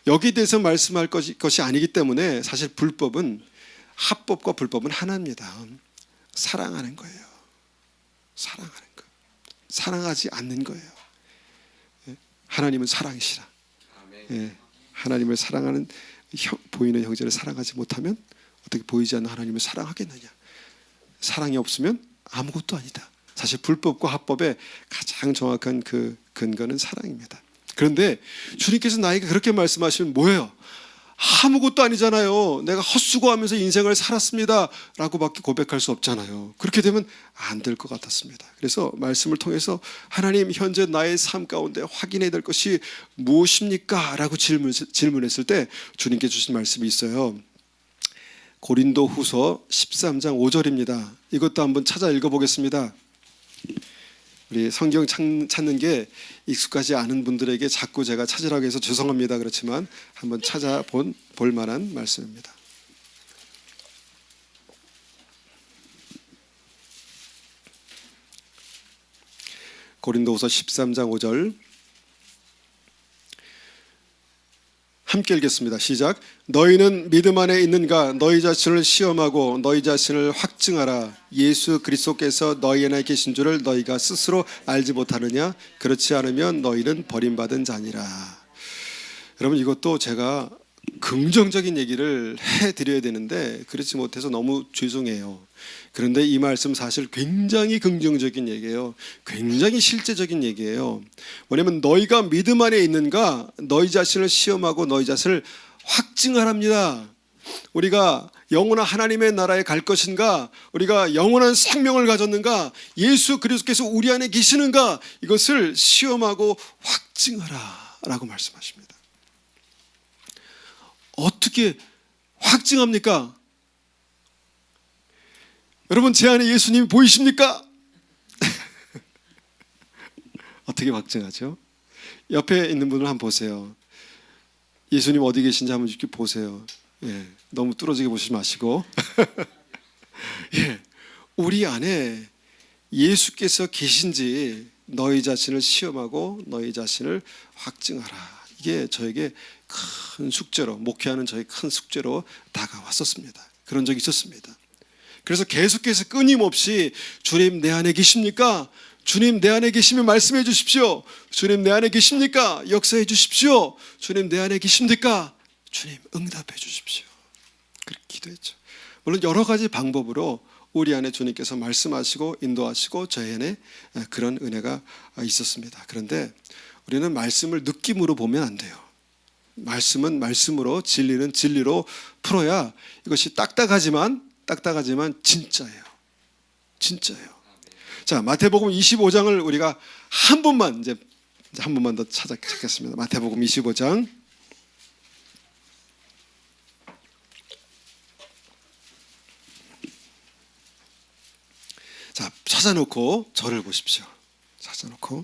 여기에 대해서 말씀할 것이 아니기 때문에 사실 합법과 불법은 하나입니다. 사랑하는 거예요. 사랑하지 않는 거예요. 하나님은 사랑이시라. 하나님을 사랑하는 보이는 형제를 사랑하지 못하면 어떻게 보이지 않는 하나님을 사랑하겠느냐. 사랑이 없으면 아무것도 아니다. 사실 불법과 합법의 가장 정확한 그 근거는 사랑입니다. 그런데 주님께서 나에게 그렇게 말씀하시면 뭐예요? 아무것도 아니잖아요. 내가 헛수고하면서 인생을 살았습니다 라고밖에 고백할 수 없잖아요. 그렇게 되면 안 될 것 같았습니다. 그래서 말씀을 통해서 하나님, 현재 나의 삶 가운데 확인해야 될 것이 무엇입니까? 라고 질문했을 때 주님께 주신 말씀이 있어요. 고린도 후서 13장 5절입니다. 이것도 한번 찾아 읽어보겠습니다. 우리 성경 찾는 게 익숙하지 않은 분들에게 자꾸 제가 찾으라고 해서 죄송합니다. 그렇지만 한번 찾아볼 만한 말씀입니다. 고린도후서 13장 5절 함께 읽겠습니다. 시작. 너희는 믿음 안에 있는가? 너희 자신을 시험하고 너희 자신을 확증하라. 예수 그리스도께서 너희 안에 계신 줄을 너희가 스스로 알지 못하느냐? 그렇지 않으면 너희는 버림받은 자니라. 여러분, 이것도 제가 긍정적인 얘기를 해드려야 되는데 그렇지 못해서 너무 죄송해요. 그런데 이 말씀 사실 굉장히 긍정적인 얘기예요. 굉장히 실제적인 얘기예요. 뭐냐면 너희가 믿음 안에 있는가? 너희 자신을 시험하고 너희 자신을 확증하랍니다. 우리가 영원한 하나님의 나라에 갈 것인가? 우리가 영원한 생명을 가졌는가? 예수 그리스도께서 우리 안에 계시는가? 이것을 시험하고 확증하라 라고 말씀하십니다. 어떻게 확증합니까? 여러분, 제 안에 예수님이 보이십니까? 어떻게 확증하죠? 옆에 있는 분을 한번 보세요. 예수님 어디 계신지 한번 이렇게 보세요. 예, 너무 뚫어지게 보시지 마시고 예, 우리 안에 예수께서 계신지 너희 자신을 시험하고 너희 자신을 확증하라. 이게 저에게 큰 숙제로, 목회하는 저의 큰 숙제로 다가왔었습니다. 그런 적이 있었습니다. 그래서 계속해서 끊임없이 주님 내 안에 계십니까? 주님 내 안에 계시면 말씀해 주십시오. 주님 내 안에 계십니까? 역사해 주십시오. 주님 내 안에 계십니까? 주님 응답해 주십시오. 그렇게 기도했죠. 물론 여러 가지 방법으로 우리 안에 주님께서 말씀하시고 인도하시고 저희 안에 그런 은혜가 있었습니다. 그런데 우리는 말씀을 느낌으로 보면 안 돼요. 말씀은 말씀으로, 진리는 진리로 풀어야 이것이 딱딱하지만 진짜예요. 진짜예요. 자, 마태복음 25장을 우리가 한 번만 더 찾겠습니다. 마태복음 25장. 자, 찾아놓고 저를 보십시오. 찾아놓고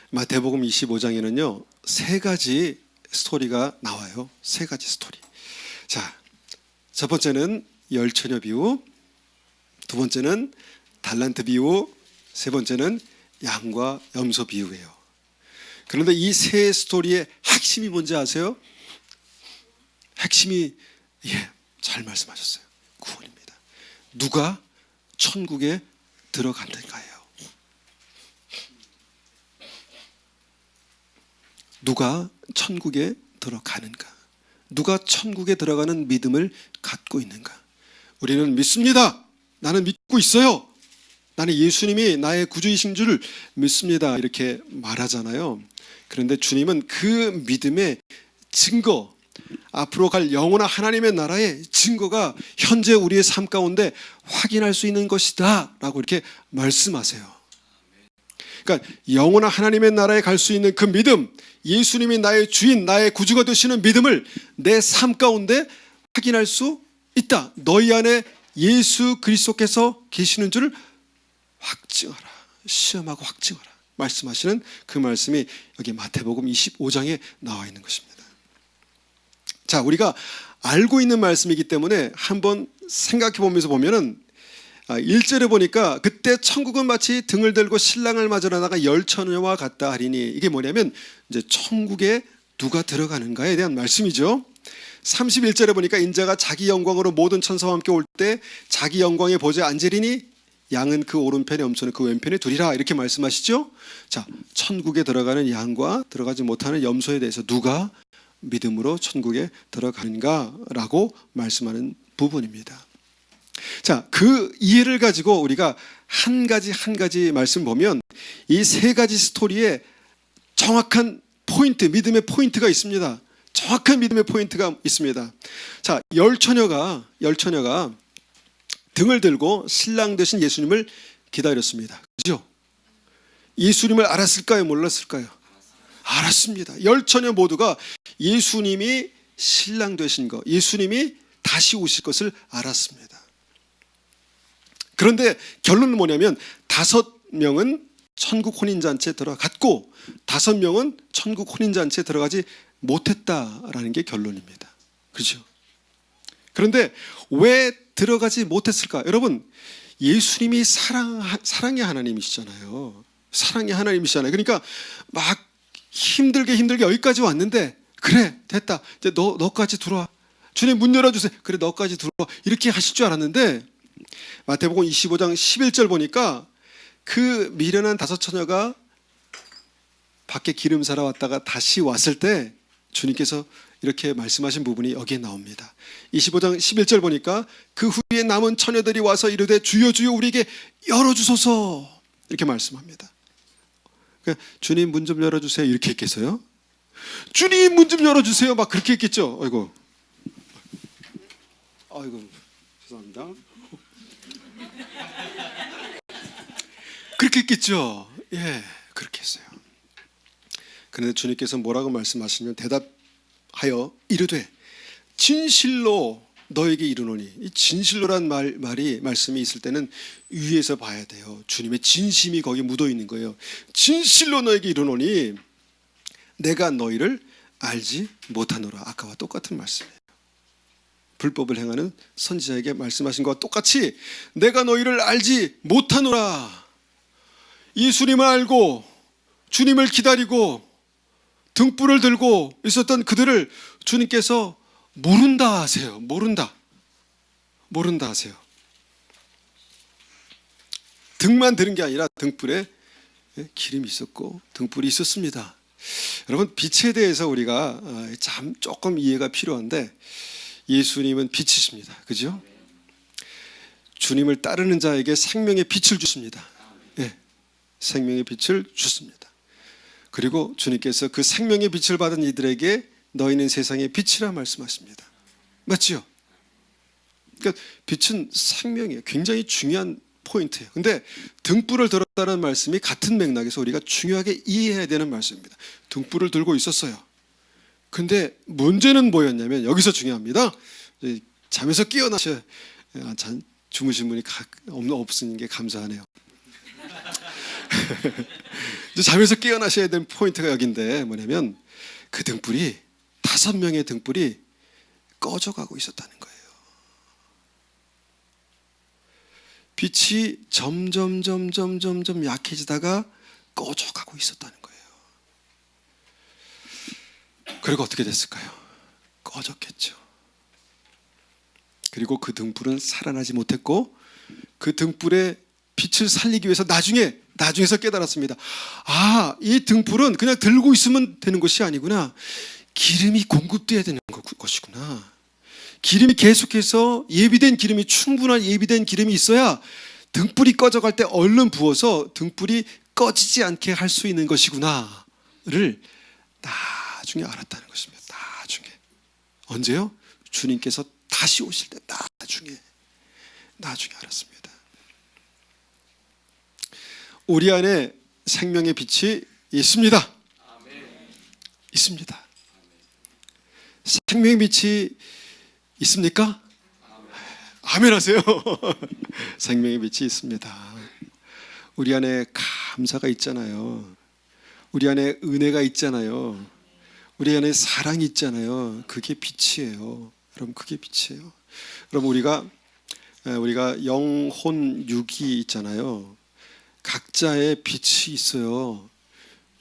마태복음 25장에는요 세 가지 스토리가 나와요. 세 가지 스토리. 자, 첫 번째는 열처녀 비유, 두 번째는 달란트 비유, 세 번째는 양과 염소 비유예요. 그런데 이 세 스토리의 핵심이 뭔지 아세요? 핵심이 잘 말씀하셨어요. 구원입니다. 누가 천국에 들어간다니까요. 누가 천국에 들어가는가? 누가 천국에 들어가는 믿음을 갖고 있는가? 우리는 믿습니다. 나는 믿고 있어요. 나는 예수님이 나의 구주이신 줄 믿습니다. 이렇게 말하잖아요. 그런데 주님은 그 믿음의 증거, 앞으로 갈 영원한 하나님의 나라의 증거가 현재 우리의 삶 가운데 확인할 수 있는 것이다 라고 이렇게 말씀하세요. 그러니까 영원한 하나님의 나라에 갈 수 있는 그 믿음, 예수님이 나의 주인, 나의 구주가 되시는 믿음을 내 삶 가운데 확인할 수 있다. 너희 안에 예수 그리스도께서 계시는 줄 확증하라. 시험하고 확증하라. 말씀하시는 그 말씀이 여기 마태복음 25장에 나와 있는 것입니다. 자, 우리가 알고 있는 말씀이기 때문에 한번 생각해 보면서 보면은 1절에 보니까 그때 천국은 마치 등을 들고 신랑을 맞으러 나가 열처녀와 같다 하리니, 이게 뭐냐면 이제 천국에 누가 들어가는가에 대한 말씀이죠. 31절에 보니까 인자가 자기 영광으로 모든 천사와 함께 올 때 자기 영광의 보좌에 앉으리니 양은 그 오른편에 염소는 그 왼편에 두리라, 이렇게 말씀하시죠. 자, 천국에 들어가는 양과 들어가지 못하는 염소에 대해서 누가 믿음으로 천국에 들어가는가라고 말씀하는 부분입니다. 자, 그 이해를 가지고 우리가 한 가지 말씀 보면 이 세 가지 스토리에 정확한 포인트, 믿음의 포인트가 있습니다. 정확한 믿음의 포인트가 있습니다. 자, 열처녀가 등을 들고 신랑 되신 예수님을 기다렸습니다. 그죠? 예수님을 알았을까요? 몰랐을까요? 알았습니다. 열처녀 모두가 예수님이 신랑 되신 것, 예수님이 다시 오실 것을 알았습니다. 그런데 결론은 뭐냐면 5명은 천국 혼인잔치에 들어갔고 5명은 천국 혼인잔치에 들어가지 못했다라는 게 결론입니다. 그렇죠? 그런데 왜 들어가지 못했을까? 여러분, 예수님이 사랑의 하나님이시잖아요. 사랑의 하나님이시잖아요. 그러니까 막 힘들게 여기까지 왔는데, 그래 됐다, 이제 너까지 들어와, 주님 문 열어주세요, 그래 너까지 들어와, 이렇게 하실 줄 알았는데 마태복음 25장 11절 보니까 그 미련한 5처녀가 밖에 기름 사러 왔다가 다시 왔을 때 주님께서 이렇게 말씀하신 부분이 여기에 나옵니다. 25장 11절 보니까 그 후에 남은 처녀들이 와서 이르되 주여 주여 우리에게 열어주소서, 이렇게 말씀합니다. 그러니까 주님 문 좀 열어주세요 이렇게 했겠어요? 주님 문 좀 열어주세요 막 그렇게 했겠죠? 아이고 죄송합니다. 그렇게 했겠죠? 예, 그렇게 했어요. 그런데 주님께서 뭐라고 말씀하시냐면 대답하여 이르되 진실로 너에게 이르노니, 이 진실로란 말씀이 있을 때는 위에서 봐야 돼요. 주님의 진심이 거기 묻어 있는 거예요. 진실로 너에게 이르노니 내가 너희를 알지 못하노라. 아까와 똑같은 말씀이에요. 불법을 행하는 선지자에게 말씀하신 것과 똑같이 내가 너희를 알지 못하노라. 예수님을 알고 주님을 기다리고 등불을 들고 있었던 그들을 주님께서 모른다 하세요. 모른다 하세요. 등만 들은 게 아니라 등불에 기름이 있었고 등불이 있었습니다. 여러분, 빛에 대해서 우리가 참 조금 이해가 필요한데, 예수님은 빛이십니다. 그죠? 주님을 따르는 자에게 생명의 빛을 주십니다. 예, 생명의 빛을 주십니다. 그리고 주님께서 그 생명의 빛을 받은 이들에게 너희는 세상의 빛이라 말씀하십니다. 맞죠? 그러니까 빛은 생명이에요. 굉장히 중요한 포인트예요. 근데 등불을 들었다는 말씀이 같은 맥락에서 우리가 중요하게 이해해야 되는 말씀입니다. 등불을 들고 있었어요. 근데 문제는 뭐였냐면, 여기서 중요합니다. 잠에서 깨어나셔야, 주무신 분이 없으신 게 감사하네요. 잠에서 깨어나셔야 되는 포인트가 여기인데, 뭐냐면 그 등불이 5명의 등불이 꺼져가고 있었다는 거예요. 빛이 점점 약해지다가 꺼져가고 있었다는 거예요. 그리고 어떻게 됐을까요? 꺼졌겠죠. 그리고 그 등불은 살아나지 못했고, 그 등불의 빛을 살리기 위해서 나중에서 깨달았습니다. 아, 이 등불은 그냥 들고 있으면 되는 것이 아니구나. 기름이 공급돼야 되는 것이구나. 기름이 계속해서 충분한 예비된 기름이 있어야 등불이 꺼져갈 때 얼른 부어서 등불이 꺼지지 않게 할 수 있는 것이구나를 나중에 알았다는 것입니다. 나중에. 언제요? 주님께서 다시 오실 때 나중에 알았습니다. 우리 안에 생명의 빛이 있습니다. 있습니다. 생명의 빛이 있습니까? 아멘 하세요. 생명의 빛이 있습니다. 우리 안에 감사가 있잖아요. 우리 안에 은혜가 있잖아요. 우리 안에 사랑이 있잖아요. 그게 빛이에요. 여러분, 그게 빛이에요. 여러분, 우리가 영혼 육이 있잖아요. 각자의 빛이 있어요.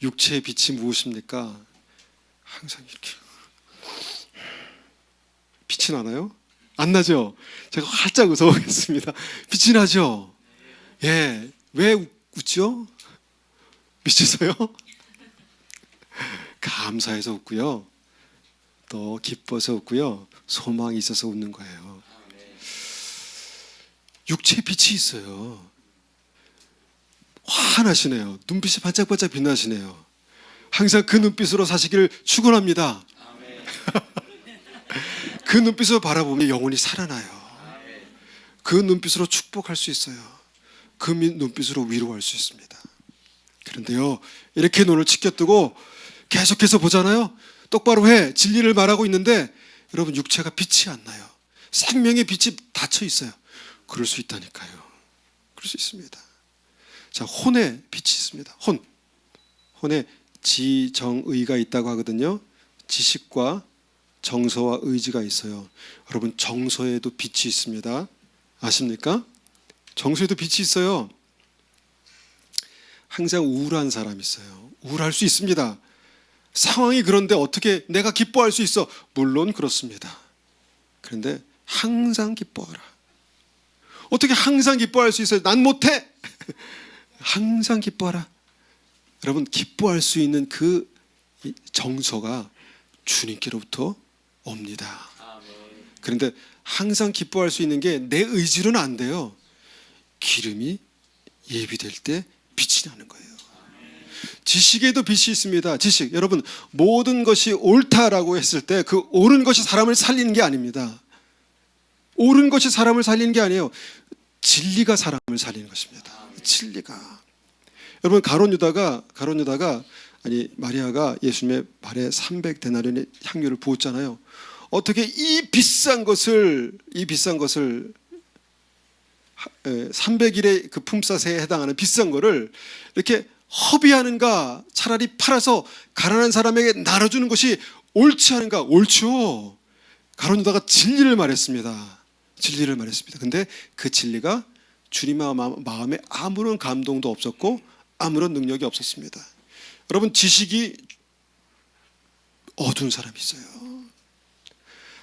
육체의 빛이 무엇입니까? 항상 이렇게 빛이 나나요? 안 나죠? 제가 활짝 웃어보겠습니다. 빛이 나죠? 예. 왜 웃죠? 미쳐서요? 감사해서 웃고요. 또 기뻐서 웃고요. 소망이 있어서 웃는 거예요. 육체에 빛이 있어요. 환하시네요. 눈빛이 반짝반짝 빛나시네요. 항상 그 눈빛으로 사시기를 축원합니다. 그 눈빛으로 바라보면 영혼이 살아나요. 그 눈빛으로 축복할 수 있어요. 그 눈빛으로 위로할 수 있습니다. 그런데요, 이렇게 눈을 치켜뜨고 계속해서 보잖아요. 똑바로 해. 진리를 말하고 있는데 여러분, 육체가 빛이 안 나요. 생명의 빛이 닫혀 있어요. 그럴 수 있다니까요. 그럴 수 있습니다. 자, 혼에 빛이 있습니다. 혼에 지정의가 있다고 하거든요. 지식과 정서와 의지가 있어요. 여러분, 정서에도 빛이 있습니다. 아십니까? 정서에도 빛이 있어요. 항상 우울한 사람이 있어요. 우울할 수 있습니다. 상황이 그런데 어떻게 내가 기뻐할 수 있어? 물론 그렇습니다. 그런데 항상 기뻐하라. 어떻게 항상 기뻐할 수 있어요? 난 못해. 항상 기뻐하라. 여러분, 기뻐할 수 있는 그 정서가 주님께로부터 옵니다. 그런데 항상 기뻐할 수 있는 게 내 의지로는 안 돼요. 기름이 예비될 때 빛이 나는 거예요. 지식에도 빛이 있습니다. 지식. 여러분, 모든 것이 옳다라고 했을 때 그 옳은 것이 사람을 살리는 게 아닙니다. 옳은 것이 사람을 살리는 게 아니에요. 진리가 사람을 살리는 것입니다. 진리가. 여러분, 가룟 유다가 마리아가 예수님의 발에 300데나리온의 향유를 부었잖아요. 어떻게 이 비싼 것을 300일의 그 품삯에 해당하는 비싼 거를 이렇게 허비하는가? 차라리 팔아서 가난한 사람에게 나눠주는 것이 옳지 않은가? 옳죠. 가룟 유다가 진리를 말했습니다. 진리를 말했습니다. 근데 그 진리가 주님의 마음에 아무런 감동도 없었고 아무런 능력이 없었습니다. 여러분, 지식이 어두운 사람이 있어요.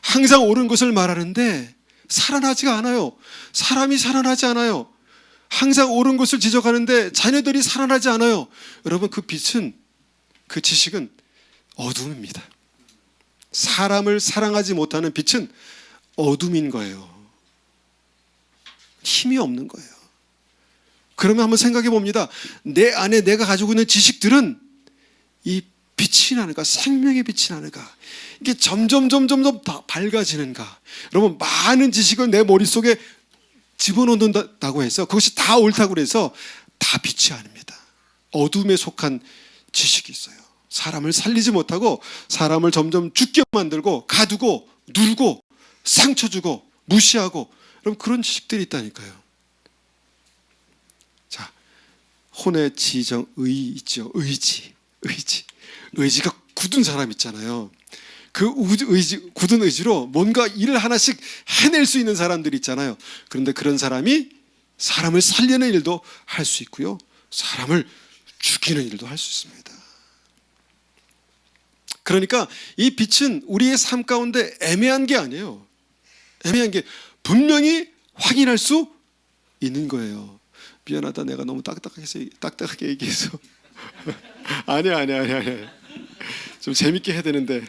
항상 옳은 것을 말하는데 살아나지가 않아요. 사람이 살아나지 않아요. 항상 옳은 것을 지적하는데 자녀들이 살아나지 않아요. 여러분, 그 빛은, 그 지식은 어둠입니다. 사람을 사랑하지 못하는 빛은 어둠인 거예요. 힘이 없는 거예요. 그러면 한번 생각해 봅니다. 내 안에 내가 가지고 있는 지식들은 이 빛이 나는가? 생명의 빛이 나는가? 이게 점점 밝아지는가? 여러분, 많은 지식을 내 머릿속에 집어넣는다고 해서 그것이 다 옳다고 해서 다 빛이 아닙니다. 어둠에 속한 지식이 있어요. 사람을 살리지 못하고 사람을 점점 죽게 만들고 가두고 누르고 상처 주고 무시하고, 여러분, 그런 지식들이 있다니까요. 자, 혼의 지정의 있죠. 의지가 굳은 사람 있잖아요. 그 굳은 의지로 뭔가 일을 하나씩 해낼 수 있는 사람들이 있잖아요. 그런데 그런 사람이 사람을 살리는 일도 할 수 있고요, 사람을 죽이는 일도 할 수 있습니다. 그러니까 이 빛은 우리의 삶 가운데 애매한 게 아니에요. 애매한 게 분명히 확인할 수 있는 거예요. 미안하다, 내가 너무 딱딱하게 얘기해서. 아니야. 좀 재밌게 해야 되는데.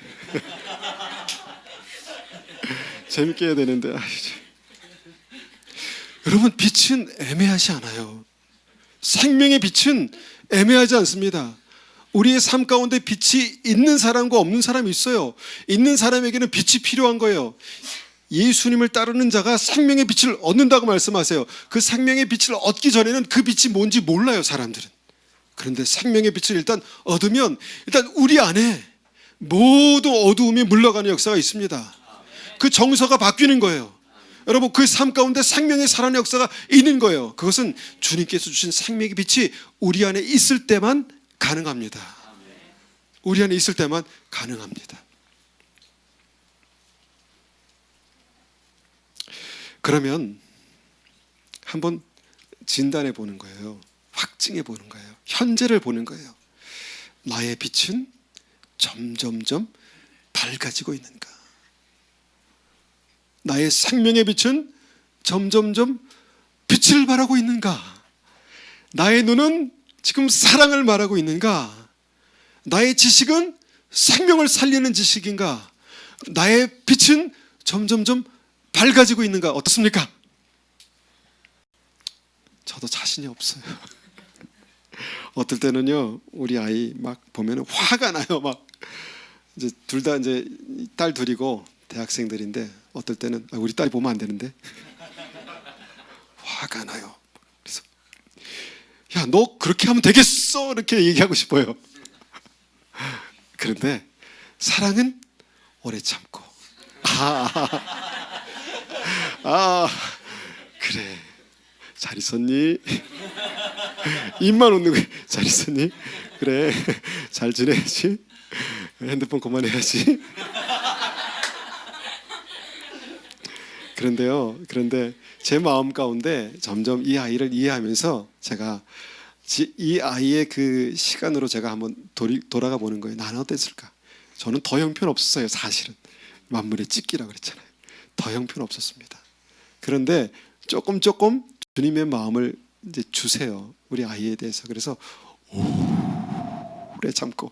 재밌게 해야 되는데. 여러분, 빛은 애매하지 않아요. 생명의 빛은 애매하지 않습니다. 우리의 삶 가운데 빛이 있는 사람과 없는 사람이 있어요. 있는 사람에게는 빛이 필요한 거예요. 예수님을 따르는 자가 생명의 빛을 얻는다고 말씀하세요. 그 생명의 빛을 얻기 전에는 그 빛이 뭔지 몰라요, 사람들은. 그런데 생명의 빛을 일단 얻으면 일단 우리 안에 모두 어두움이 물러가는 역사가 있습니다. 그 정서가 바뀌는 거예요. 여러분, 그 삶 가운데 생명의 살아나는 역사가 있는 거예요. 그것은 주님께서 주신 생명의 빛이 우리 안에 있을 때만 가능합니다. 우리 안에 있을 때만 가능합니다. 그러면 한번 진단해 보는 거예요. 확증해 보는 거예요. 현재를 보는 거예요. 나의 빛은 점점점 밝아지고 있는가? 나의 생명의 빛은 점점점 빛을 발하고 있는가? 나의 눈은 지금 사랑을 말하고 있는가? 나의 지식은 생명을 살리는 지식인가? 나의 빛은 점점점 밝아지고 있는가? 어떻습니까? 저도 자신이 없어요. 어떨 때는요, 우리 아이 막 보면 화가 나요. 막 이제 둘 다 이제 딸 둘이고 대학생들인데, 어떨 때는 우리 딸이 보면 안 되는데 화가 나요. 그래서 야, 너 그렇게 하면 되겠어, 이렇게 얘기하고 싶어요. 그런데 사랑은 오래 참고. 그래, 잘 있었니? 입만 웃는 거야. 잘 있었니? 그래, 잘 지내야지. 핸드폰 그만해야지. 그런데 제 마음 가운데 점점 이 아이를 이해하면서 제가 이 아이의 그 시간으로 제가 한번 돌아가 보는 거예요. 나는 어땠을까? 저는 더 형편없었어요. 사실은 만물의 찢기라고 그랬잖아요. 더 형편없었습니다. 그런데 조금 주님의 마음을 이제 주세요, 우리 아이에 대해서. 그래서 오래 참고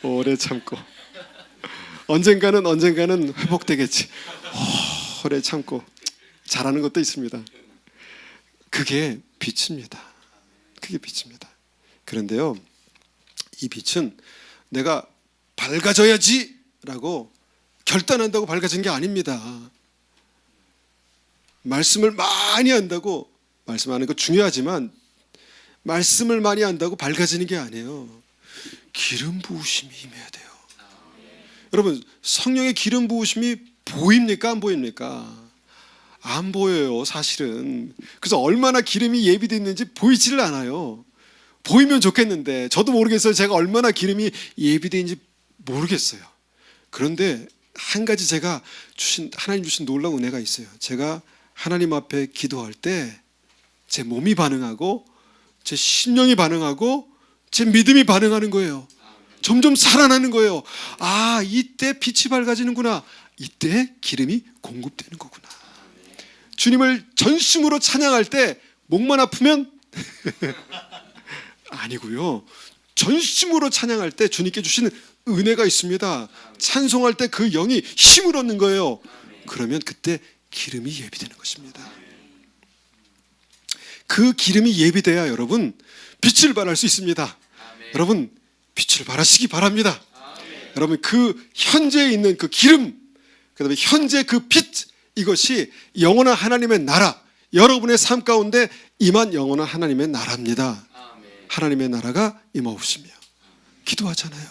오래 참고 언젠가는 회복되겠지. 오래 참고 잘하는 것도 있습니다. 그게 빛입니다. 그게 빛입니다. 그런데요, 이 빛은 내가 밝아져야지라고 결단한다고 밝아진 게 아닙니다. 말씀을 많이 한다고, 말씀하는 거 중요하지만 말씀을 많이 한다고 밝아지는 게 아니에요. 기름 부으심이 임해야 돼요. 여러분, 성령의 기름 부으심이 보입니까? 안 보입니까? 안 보여요, 사실은. 그래서 얼마나 기름이 예비되어 있는지 보이지를 않아요. 보이면 좋겠는데 저도 모르겠어요. 제가 얼마나 기름이 예비되어 있는지 모르겠어요. 그런데 한 가지 제가 하나님 주신 놀라운 은혜가 있어요. 제가 하나님 앞에 기도할 때 제 몸이 반응하고 제 심령이 반응하고 제 믿음이 반응하는 거예요. 점점 살아나는 거예요. 아, 이때 빛이 밝아지는구나. 이때 기름이 공급되는 거구나. 주님을 전심으로 찬양할 때 목만 아프면 아니고요. 전심으로 찬양할 때 주님께 주시는 은혜가 있습니다. 찬송할 때 그 영이 힘을 얻는 거예요. 그러면 그때 기름이 예비되는 것입니다. 그 기름이 예비돼야 여러분 빛을 발할 수 있습니다. 여러분 빛을 발하시기 바랍니다. 여러분 그 현재에 있는 그 기름, 그다음에 현재 그 빛, 이것이 영원한 하나님의 나라, 여러분의 삶 가운데 임한 영원한 하나님의 나라입니다. 하나님의 나라가 임하옵시며 기도하잖아요.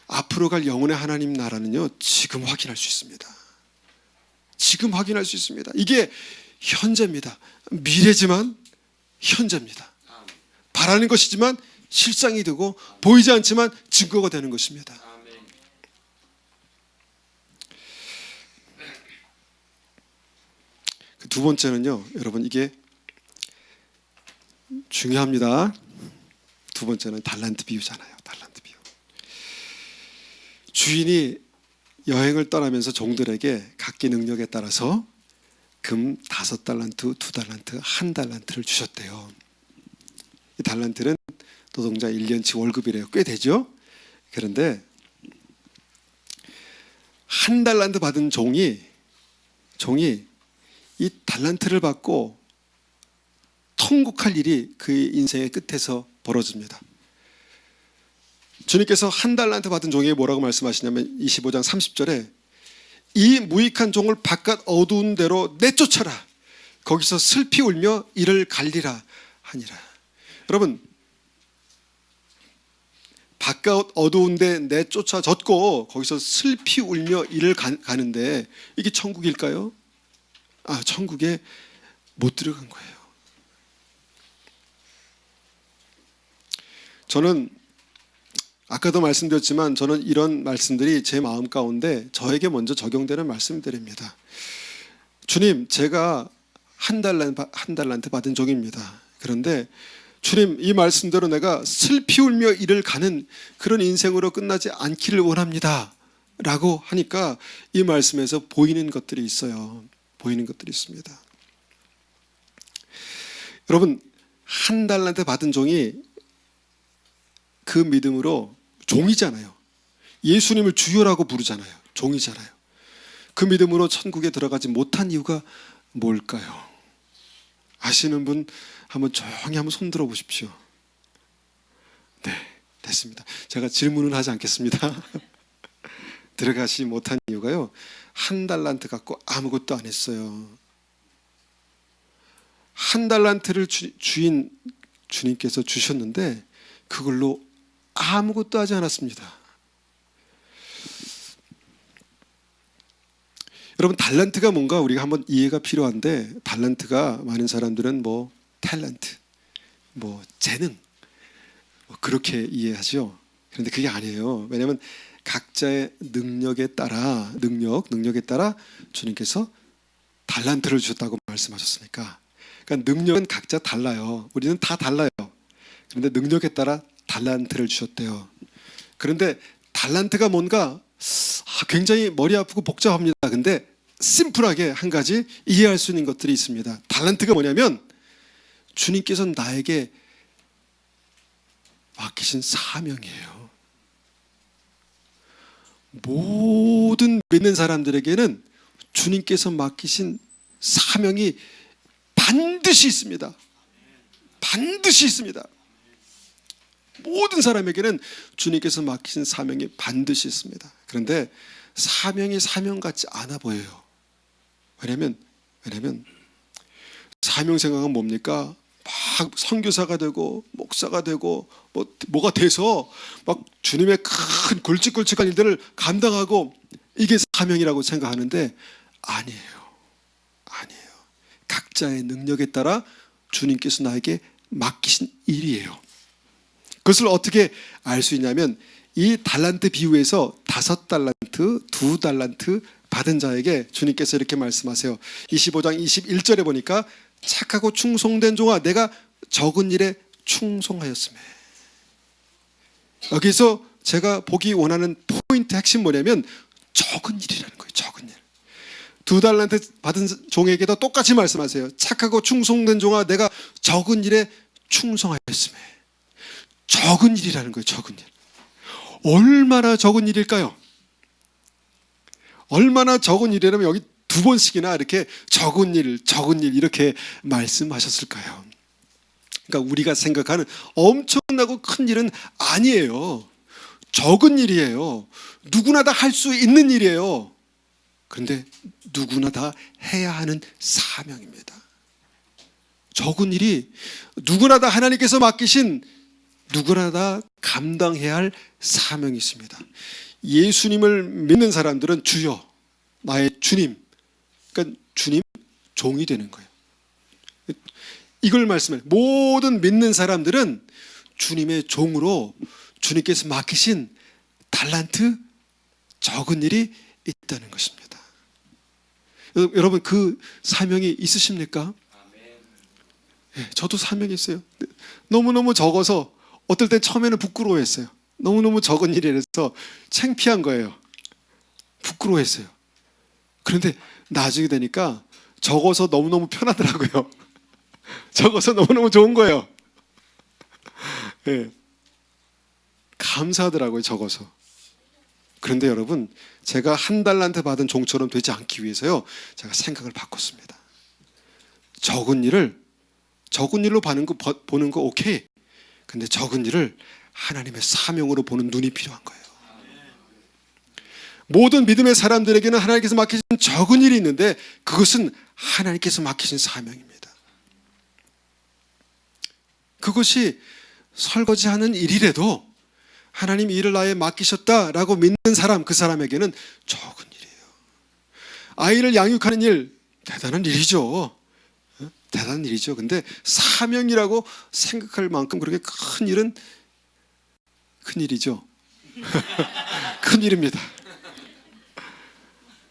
앞으로 갈 영혼의 하나님 나라는요, 지금 확인할 수 있습니다. 지금 확인할 수 있습니다. 이게 현재입니다. 미래지만 현재입니다. 바라는 것이지만 실상이 되고 보이지 않지만 증거가 되는 것입니다. 두 번째는요, 여러분 이게 중요합니다. 두 번째는 달란트 비유잖아요. 달란트 비유. 주인이 여행을 떠나면서 종들에게 각기 능력에 따라서 금 5달란트, 2달란트, 1달란트를 주셨대요. 이 달란트는 노동자 1년치 월급이래요. 꽤 되죠? 그런데 1달란트 받은 종이 이 달란트를 받고 통곡할 일이 그의 인생의 끝에서 벌어집니다. 주님께서 1달란트 받은 종에게 뭐라고 말씀하시냐면 25장 30절에 이 무익한 종을 바깥 어두운 데로 내쫓아라. 거기서 슬피 울며 이를 갈리라 하니라. 여러분, 바깥 어두운 데 내쫓아졌고 거기서 슬피 울며 이를 가는데 이게 천국일까요? 아, 천국에 못 들어간 거예요. 저는 아까도 말씀드렸지만 저는 이런 말씀들이 제 마음 가운데 저에게 먼저 적용되는 말씀들입니다. 주님, 제가 1달란트 받은 종입니다. 그런데 주님, 이 말씀대로 내가 슬피 울며 이를 가는 그런 인생으로 끝나지 않기를 원합니다 라고 하니까 이 말씀에서 보이는 것들이 있어요. 보이는 것들이 있습니다. 여러분, 1달란트 받은 종이 그 믿음으로 종이잖아요. 예수님을 주여라고 부르잖아요. 종이잖아요. 그 믿음으로 천국에 들어가지 못한 이유가 뭘까요? 아시는 분 한번 조용히 한번 손 들어 보십시오. 네, 됐습니다. 제가 질문은 하지 않겠습니다. 들어가지 못한 이유가요, 1달란트 갖고 아무것도 안 했어요. 1달란트를 주님께서 주셨는데 그걸로 아무것도 하지 않았습니다. 여러분, 달란트가 뭔가 우리가 한번 이해가 필요한데, 달란트가 많은 사람들은 뭐 탤런트, 뭐 재능, 뭐 그렇게 이해하죠. 그런데 그게 아니에요. 왜냐하면 각자의 능력에 따라 주님께서 달란트를 주셨다고 말씀하셨으니까. 그러니까 능력은 각자 달라요. 우리는 다 달라요. 그런데 능력에 따라 달란트를 주셨대요. 그런데 달란트가 뭔가 굉장히 머리 아프고 복잡합니다. 근데 심플하게 한 가지 이해할 수 있는 것들이 있습니다. 달란트가 뭐냐면 주님께서 나에게 맡기신 사명이에요. 모든 믿는 사람들에게는 주님께서 맡기신 사명이 반드시 있습니다. 반드시 있습니다. 모든 사람에게는 주님께서 맡기신 사명이 반드시 있습니다. 그런데 사명이 사명 같지 않아 보여요. 왜냐하면 사명 생각은 뭡니까? 막 선교사가 되고 목사가 되고 뭐가 돼서 막 주님의 큰 굵직굵직한 일들을 감당하고 이게 사명이라고 생각하는데 아니에요. 각자의 능력에 따라 주님께서 나에게 맡기신 일이에요. 그것을 어떻게 알 수 있냐면 이 달란트 비유에서 5달란트, 2달란트 받은 자에게 주님께서 이렇게 말씀하세요. 25장 21절에 보니까 착하고 충성된 종아 내가 적은 일에 충성하였으며. 여기서 제가 보기 원하는 포인트 핵심 뭐냐면 적은 일이라는 거예요. 적은 일. 2달란트 받은 종에게도 똑같이 말씀하세요. 착하고 충성된 종아 내가 적은 일에 충성하였으며. 적은 일이라는 거예요. 적은 일. 얼마나 적은 일일까요? 얼마나 적은 일이라면 여기 2번씩이나 이렇게 적은 일 이렇게 말씀하셨을까요? 그러니까 우리가 생각하는 엄청나고 큰 일은 아니에요. 적은 일이에요. 누구나 다 할 수 있는 일이에요. 그런데 누구나 다 해야 하는 사명입니다. 적은 일이 누구나 다 하나님께서 맡기신 누구나 다 감당해야 할 사명이 있습니다. 예수님을 믿는 사람들은 주여, 나의 주님, 그러니까 주님 종이 되는 거예요. 이걸 말씀해요. 모든 믿는 사람들은 주님의 종으로 주님께서 맡기신 달란트, 적은 일이 있다는 것입니다. 여러분 그 사명이 있으십니까? 네, 저도 사명이 있어요. 너무너무 적어서 어떨 때 처음에는 부끄러워했어요. 너무너무 적은 일이라서 창피한 거예요. 부끄러워했어요. 그런데 나중에 되니까 적어서 너무너무 편하더라고요. 적어서 너무너무 좋은 거예요. 네. 감사하더라고요. 적어서. 그런데 여러분 제가 1달란트 받은 종처럼 되지 않기 위해서요 제가 생각을 바꿨습니다. 적은 일로 보는 거 오케이. 근데 적은 일을 하나님의 사명으로 보는 눈이 필요한 거예요. 모든 믿음의 사람들에게는 하나님께서 맡기신 적은 일이 있는데 그것은 하나님께서 맡기신 사명입니다. 그것이 설거지하는 일이라도 하나님이 일을 나에 맡기셨다라고 믿는 사람, 그 사람에게는 적은 일이에요. 아이를 양육하는 일, 대단한 일이죠. 대단한 일이죠. 근데 사명이라고 생각할 만큼 그렇게 큰 일은 큰 일이죠. 큰 일입니다.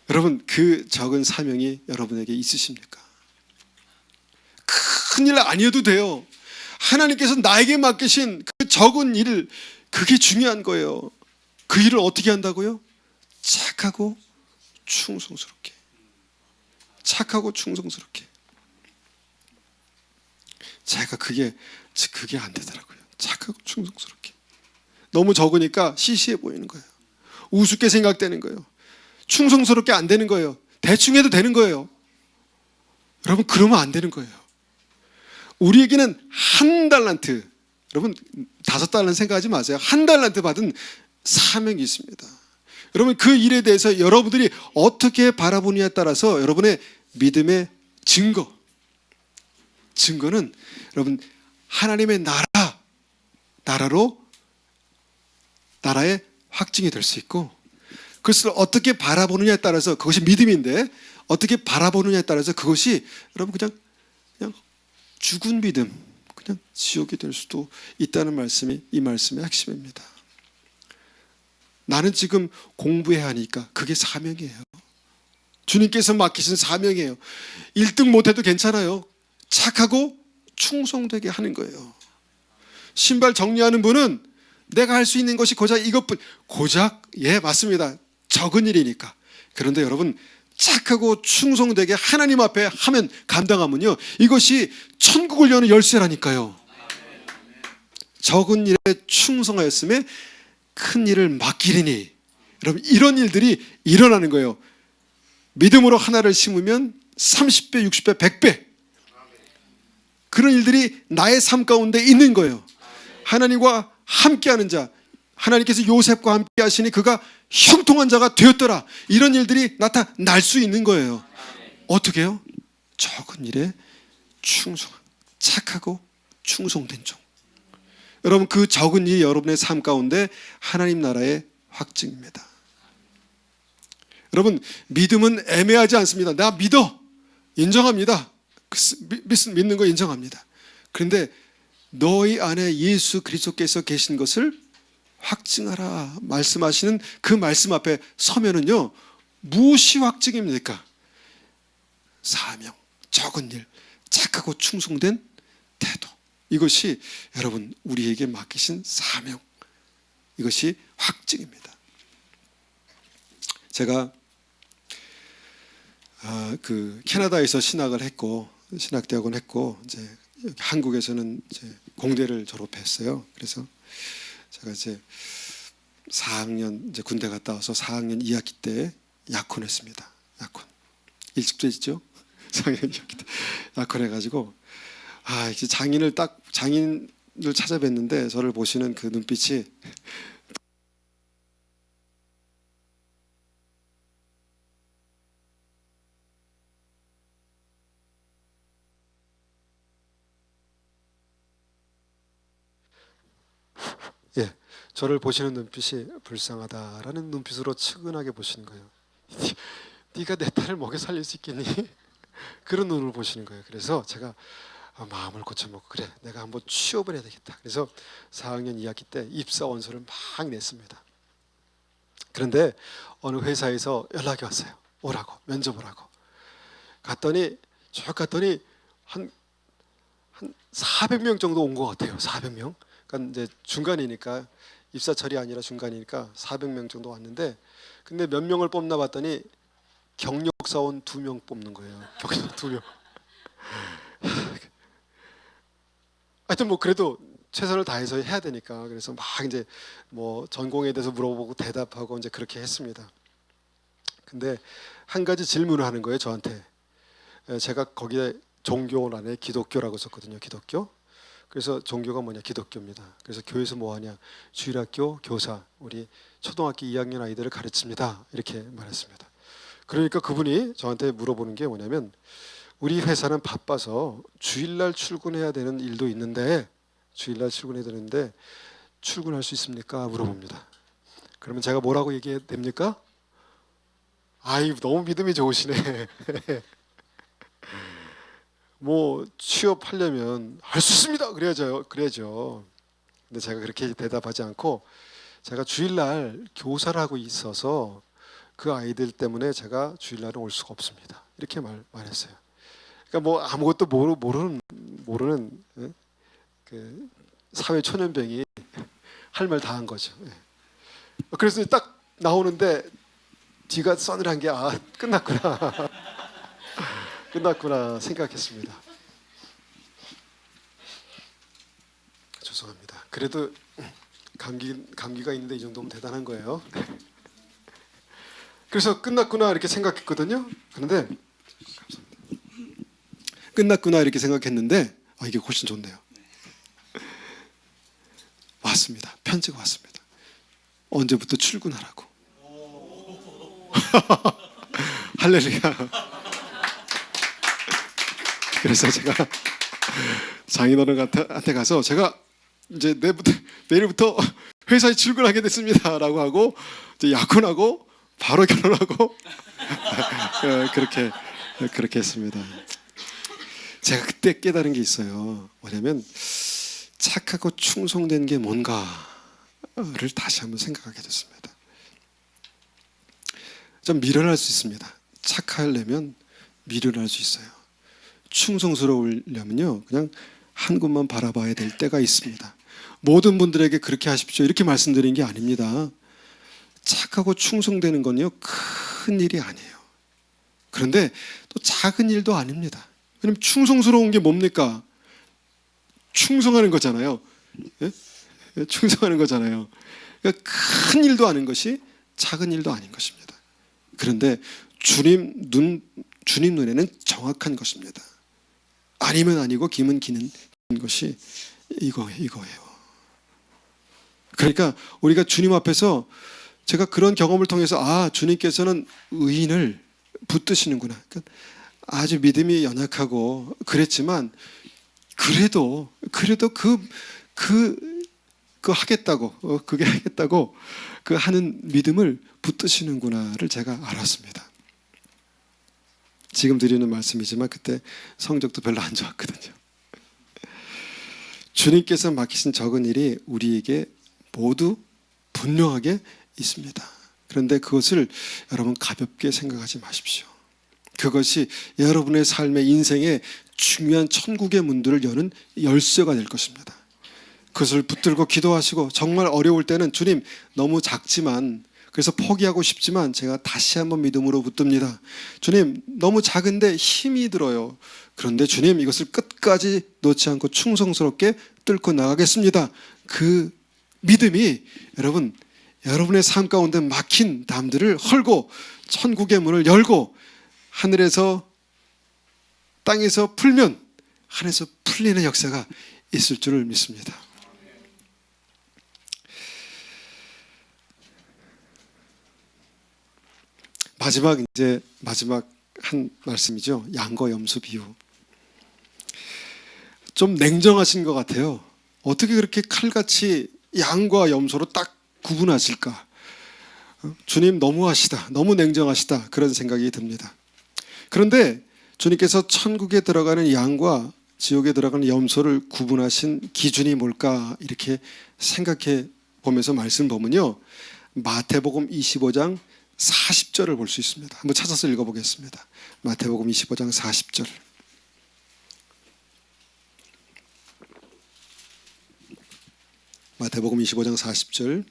여러분 그 적은 사명이 여러분에게 있으십니까? 큰 일 아니어도 돼요. 하나님께서 나에게 맡기신 그 적은 일, 그게 중요한 거예요. 그 일을 어떻게 한다고요? 착하고 충성스럽게. 착하고 충성스럽게. 제가 그게 안 되더라고요. 착하고 충성스럽게. 너무 적으니까 시시해 보이는 거예요. 우습게 생각되는 거예요. 충성스럽게 안 되는 거예요. 대충 해도 되는 거예요. 여러분 그러면 안 되는 거예요. 우리에게는 1달란트, 여러분 5달란트 생각하지 마세요. 1달란트 받은 사명이 있습니다. 여러분 그 일에 대해서 여러분들이 어떻게 바라보느냐에 따라서 여러분의 믿음의 증거는 여러분 하나님의 나라의 확증이 될 수 있고, 그것을 어떻게 바라보느냐에 따라서, 그것이 믿음인데 어떻게 바라보느냐에 따라서 그것이 여러분 그냥 죽은 믿음, 그냥 지옥이 될 수도 있다는 말씀이 이 말씀의 핵심입니다. 나는 지금 공부해야 하니까 그게 사명이에요. 주님께서 맡기신 사명이에요. 1등 못해도 괜찮아요. 착하고 충성되게 하는 거예요. 신발 정리하는 분은 내가 할 수 있는 것이 고작 이것뿐. 예, 맞습니다. 적은 일이니까. 그런데 여러분 착하고 충성되게 하나님 앞에 하면, 감당하면요, 이것이 천국을 여는 열쇠라니까요. 적은 일에 충성하였음에 큰 일을 맡기리니. 여러분 이런 일들이 일어나는 거예요. 믿음으로 하나를 심으면 30배, 60배, 100배 그런 일들이 나의 삶 가운데 있는 거예요. 하나님과 함께하는 자, 하나님께서 요셉과 함께 하시니 그가 형통한 자가 되었더라. 이런 일들이 나타날 수 있는 거예요. 어떻게 해요? 적은 일에 착하고 충성된 종. 여러분, 그 적은 일이 여러분의 삶 가운데 하나님 나라의 확증입니다. 여러분, 믿음은 애매하지 않습니다. 나 믿어, 인정합니다. 믿는 거 인정합니다. 그런데 너희 안에 예수 그리스도께서 계신 것을 확증하라 말씀하시는 그 말씀 앞에 서면은요, 무엇이 확증입니까? 사명, 적은 일, 착하고 충성된 태도. 이것이 여러분 우리에게 맡기신 사명, 이것이 확증입니다. 제가 캐나다에서 신학을 했고, 신학대학원 했고, 이제 여기 한국에서는 이제 공대를 졸업했어요. 그래서 제가 이제 4학년 이제 군대 갔다 와서 4학년 2학기 때 약혼했습니다. 약혼. 일찍 되죠? 4학년 2학기 때 약혼해가지고 이제 장인을 찾아뵀는데 저를 보시는 그 눈빛이 저를 보시는 눈빛이 불쌍하다라는 눈빛으로 측은하게 보시는 거예요. 네가 내 딸을 먹여 살릴 수 있겠니? 그런 눈으로 보시는 거예요. 그래서 제가 마음을 고쳐먹고 그래, 내가 한번 취업을 해야 되겠다. 그래서 4학년 2학기 때 입사 원서를 막 냈습니다. 그런데 어느 회사에서 연락이 왔어요. 오라고, 면접 오라고. 쭉 갔더니 한 400명 정도 온 것 같아요. 400명. 그러니까 이제 중간이니까, 입사철이 아니라 중간이니까 400명 정도 왔는데, 근데 몇 명을 뽑나 봤더니 경력사원 2명 뽑는 거예요. 경력사원 2명. 하여튼 뭐 그래도 최선을 다해서 해야 되니까, 그래서 막 이제 뭐 전공에 대해서 물어보고 대답하고 이제 그렇게 했습니다. 근데 한 가지 질문을 하는 거예요, 저한테. 제가 거기에 종교란에 기독교라고 썼거든요. 기독교. 그래서 종교가 뭐냐? 기독교입니다. 그래서 교회에서 뭐 하냐? 주일학교 교사, 우리 초등학교 2학년 아이들을 가르칩니다. 이렇게 말했습니다. 그러니까 그분이 저한테 물어보는 게 뭐냐면, 우리 회사는 바빠서 주일날 출근해야 되는 일도 있는데, 주일날 출근해야 되는데 출근할 수 있습니까? 물어봅니다. 그러면 제가 뭐라고 얘기해야 됩니까? 너무 믿음이 좋으시네. 뭐 취업하려면 할 수 있습니다. 그래야죠. 근데 제가 그렇게 대답하지 않고, 제가 주일날 교사를 하고 있어서 그 아이들 때문에 제가 주일날은 올 수가 없습니다. 이렇게 말했어요. 그러니까 뭐 아무것도 모르는 그 사회 초년병이 할 말 다 한 거죠. 그래서 딱 나오는데 뒤가 서늘한 게 끝났구나. 끝났구나 생각했습니다. 죄송합니다. 그래도 감기가 있는데 이 정도면 대단한 거예요. 그래서 끝났구나 이렇게 생각했거든요. 그런데 끝났구나 이렇게 생각했는데 이게 훨씬 좋네요. 왔습니다. 편지가 왔습니다. 언제부터 출근하라고. 할렐루야. 그래서 제가 장인어른한테 가서 제가 이제 내일부터 회사에 출근하게 됐습니다라고 하고, 이제 약혼하고 바로 결혼하고 그렇게 했습니다. 제가 그때 깨달은 게 있어요. 뭐냐면 착하고 충성된 게 뭔가를 다시 한번 생각하게 됐습니다. 좀 미련할 수 있습니다. 착하려면 미련할 수 있어요. 충성스러우려면요, 그냥 한 곳만 바라봐야 될 때가 있습니다. 모든 분들에게 그렇게 하십시오 이렇게 말씀드린 게 아닙니다. 착하고 충성되는 건요, 큰 일이 아니에요. 그런데 또 작은 일도 아닙니다. 왜냐면 충성스러운 게 뭡니까? 충성하는 거잖아요. 예? 충성하는 거잖아요. 그러니까 큰 일도 아닌 것이 작은 일도 아닌 것입니다. 그런데 주님 눈에는 정확한 것입니다. 아니면 아니고 기면 기는 것이 이거예요. 그러니까 우리가 주님 앞에서, 제가 그런 경험을 통해서 주님께서는 의인을 붙드시는구나. 그러니까 아주 믿음이 연약하고 그랬지만 그래도 그게 하겠다고 그 하는 믿음을 붙드시는구나를 제가 알았습니다. 지금 드리는 말씀이지만 그때 성적도 별로 안 좋았거든요. 주님께서 맡기신 적은 일이 우리에게 모두 분명하게 있습니다. 그런데 그것을 여러분 가볍게 생각하지 마십시오. 그것이 여러분의 삶의 인생의 중요한 천국의 문들을 여는 열쇠가 될 것입니다. 그것을 붙들고 기도하시고 정말 어려울 때는 주님 너무 작지만 그래서 포기하고 싶지만 제가 다시 한번 믿음으로 붙듭니다. 주님 너무 작은데 힘이 들어요. 그런데 주님 이것을 끝까지 놓지 않고 충성스럽게 뚫고 나가겠습니다. 그 믿음이 여러분의 삶 가운데 막힌 담들을 헐고 천국의 문을 열고 하늘에서 땅에서 풀면 하늘에서 풀리는 역사가 있을 줄을 믿습니다. 마지막 한 말씀이죠. 양과 염소 비유. 좀 냉정하신 것 같아요. 어떻게 그렇게 칼같이 양과 염소로 딱 구분하실까? 주님 너무하시다, 너무 냉정하시다 그런 생각이 듭니다. 그런데 주님께서 천국에 들어가는 양과 지옥에 들어가는 염소를 구분하신 기준이 뭘까 이렇게 생각해 보면서 말씀 보면요, 마태복음 25장 40절을 볼 수 있습니다. 한번 찾아서 읽어보겠습니다. 마태복음 25장 40절. 마태복음 25장 40절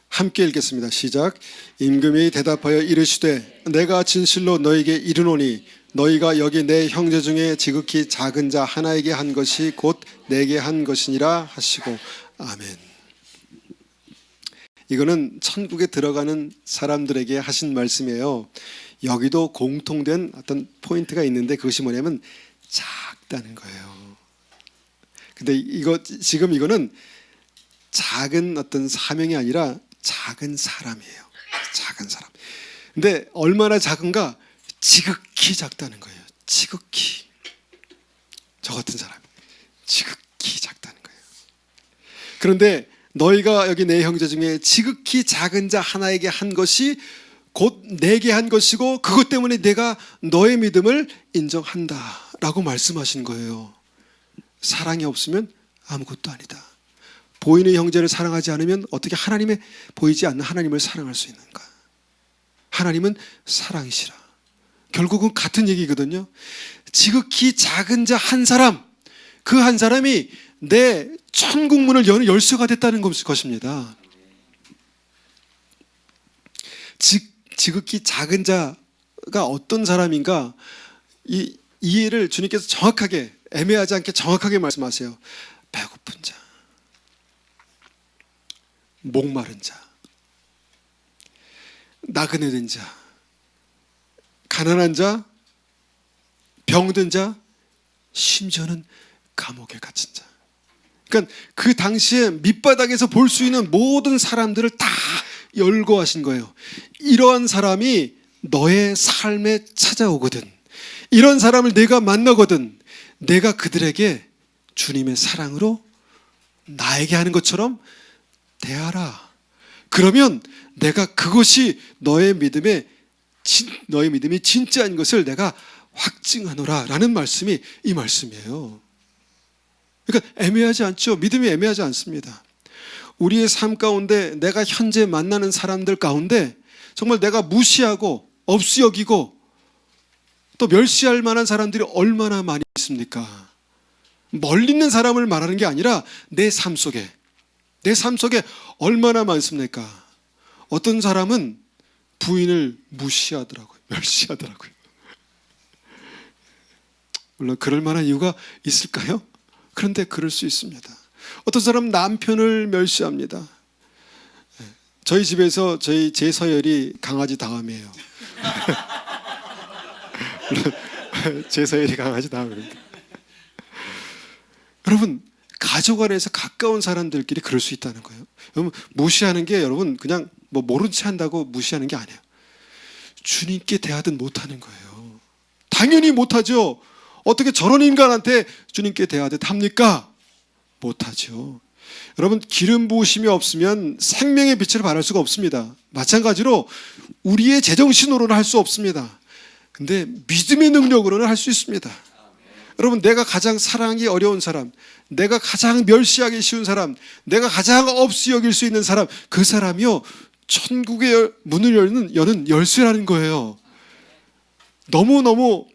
함께 읽겠습니다. 시작. 임금이 대답하여 이르시되 내가 진실로 너에게 이르노니 너희가 여기 내 형제 중에 지극히 작은 자 하나에게 한 것이 곧 내게 한 것이니라 하시고 아멘. 이거는 천국에 들어가는 사람들에게 하신 말씀이에요. 여기도 공통된 어떤 포인트가 있는데 그것이 뭐냐면 작다는 거예요. 근데 지금 이거는 작은 어떤 사명이 아니라 작은 사람이에요. 작은 사람. 근데 얼마나 작은가? 지극히 작다는 거예요. 지극히. 저 같은 사람. 지극히 작다는 거예요. 그런데 너희가 여기 내 형제 중에 지극히 작은 자 하나에게 한 것이 곧 내게 한 것이고 그것 때문에 내가 너의 믿음을 인정한다 라고 말씀하신 거예요. 사랑이 없으면 아무것도 아니다. 보이는 형제를 사랑하지 않으면 어떻게 보이지 않는 하나님을 사랑할 수 있는가? 하나님은 사랑이시라. 결국은 같은 얘기거든요. 지극히 작은 자 한 사람, 그 한 사람이 내 천국문을 여는 열쇠가 됐다는 것입니다. 지극히 작은 자가 어떤 사람인가? 이 이해를 주님께서 정확하게, 애매하지 않게 정확하게 말씀하세요. 배고픈 자, 목마른 자, 나그네 된 자, 가난한 자, 병든 자, 심지어는 감옥에 갇힌 자. 그러니까 그 당시에 밑바닥에서 볼 수 있는 모든 사람들을 다 열거하신 거예요. 이러한 사람이 너의 삶에 찾아오거든, 이런 사람을 내가 만나거든, 내가 그들에게 주님의 사랑으로 나에게 하는 것처럼 대하라. 그러면 내가 그것이 너의 믿음이 진짜인 것을 내가 확증하노라 라는 말씀이 이 말씀이에요. 그러니까 애매하지 않죠. 믿음이 애매하지 않습니다. 우리의 삶 가운데 내가 현재 만나는 사람들 가운데 정말 내가 무시하고 없이 여기고 또 멸시할 만한 사람들이 얼마나 많이 있습니까? 멀리 있는 사람을 말하는 게 아니라 내 삶 속에 얼마나 많습니까? 어떤 사람은 부인을 무시하더라고요. 멸시하더라고요. 물론 그럴 만한 이유가 있을까요? 그런데 그럴 수 있습니다. 어떤 사람은 남편을 멸시합니다. 저희 집에서 제 서열이 강아지 다음이에요. 제 서열이 강아지 다음입니다. 여러분, 가족 안에서 가까운 사람들끼리 그럴 수 있다는 거예요. 여러분, 무시하는 게 여러분 그냥 뭐 모른 체 한다고 무시하는 게 아니에요. 주님께 대하듯 못하는 거예요. 당연히 못하죠. 어떻게 저런 인간한테 주님께 대하듯 합니까? 못하죠. 여러분, 기름 부으심이 없으면 생명의 빛을 발할 수가 없습니다. 마찬가지로 우리의 제정신으로는 할 수 없습니다. 근데 믿음의 능력으로는 할 수 있습니다. 여러분, 내가 가장 사랑하기 어려운 사람, 내가 가장 멸시하기 쉬운 사람, 내가 가장 없이 여길 수 있는 사람, 그 사람이요, 천국의 문을 여는 열쇠라는 거예요. 너무너무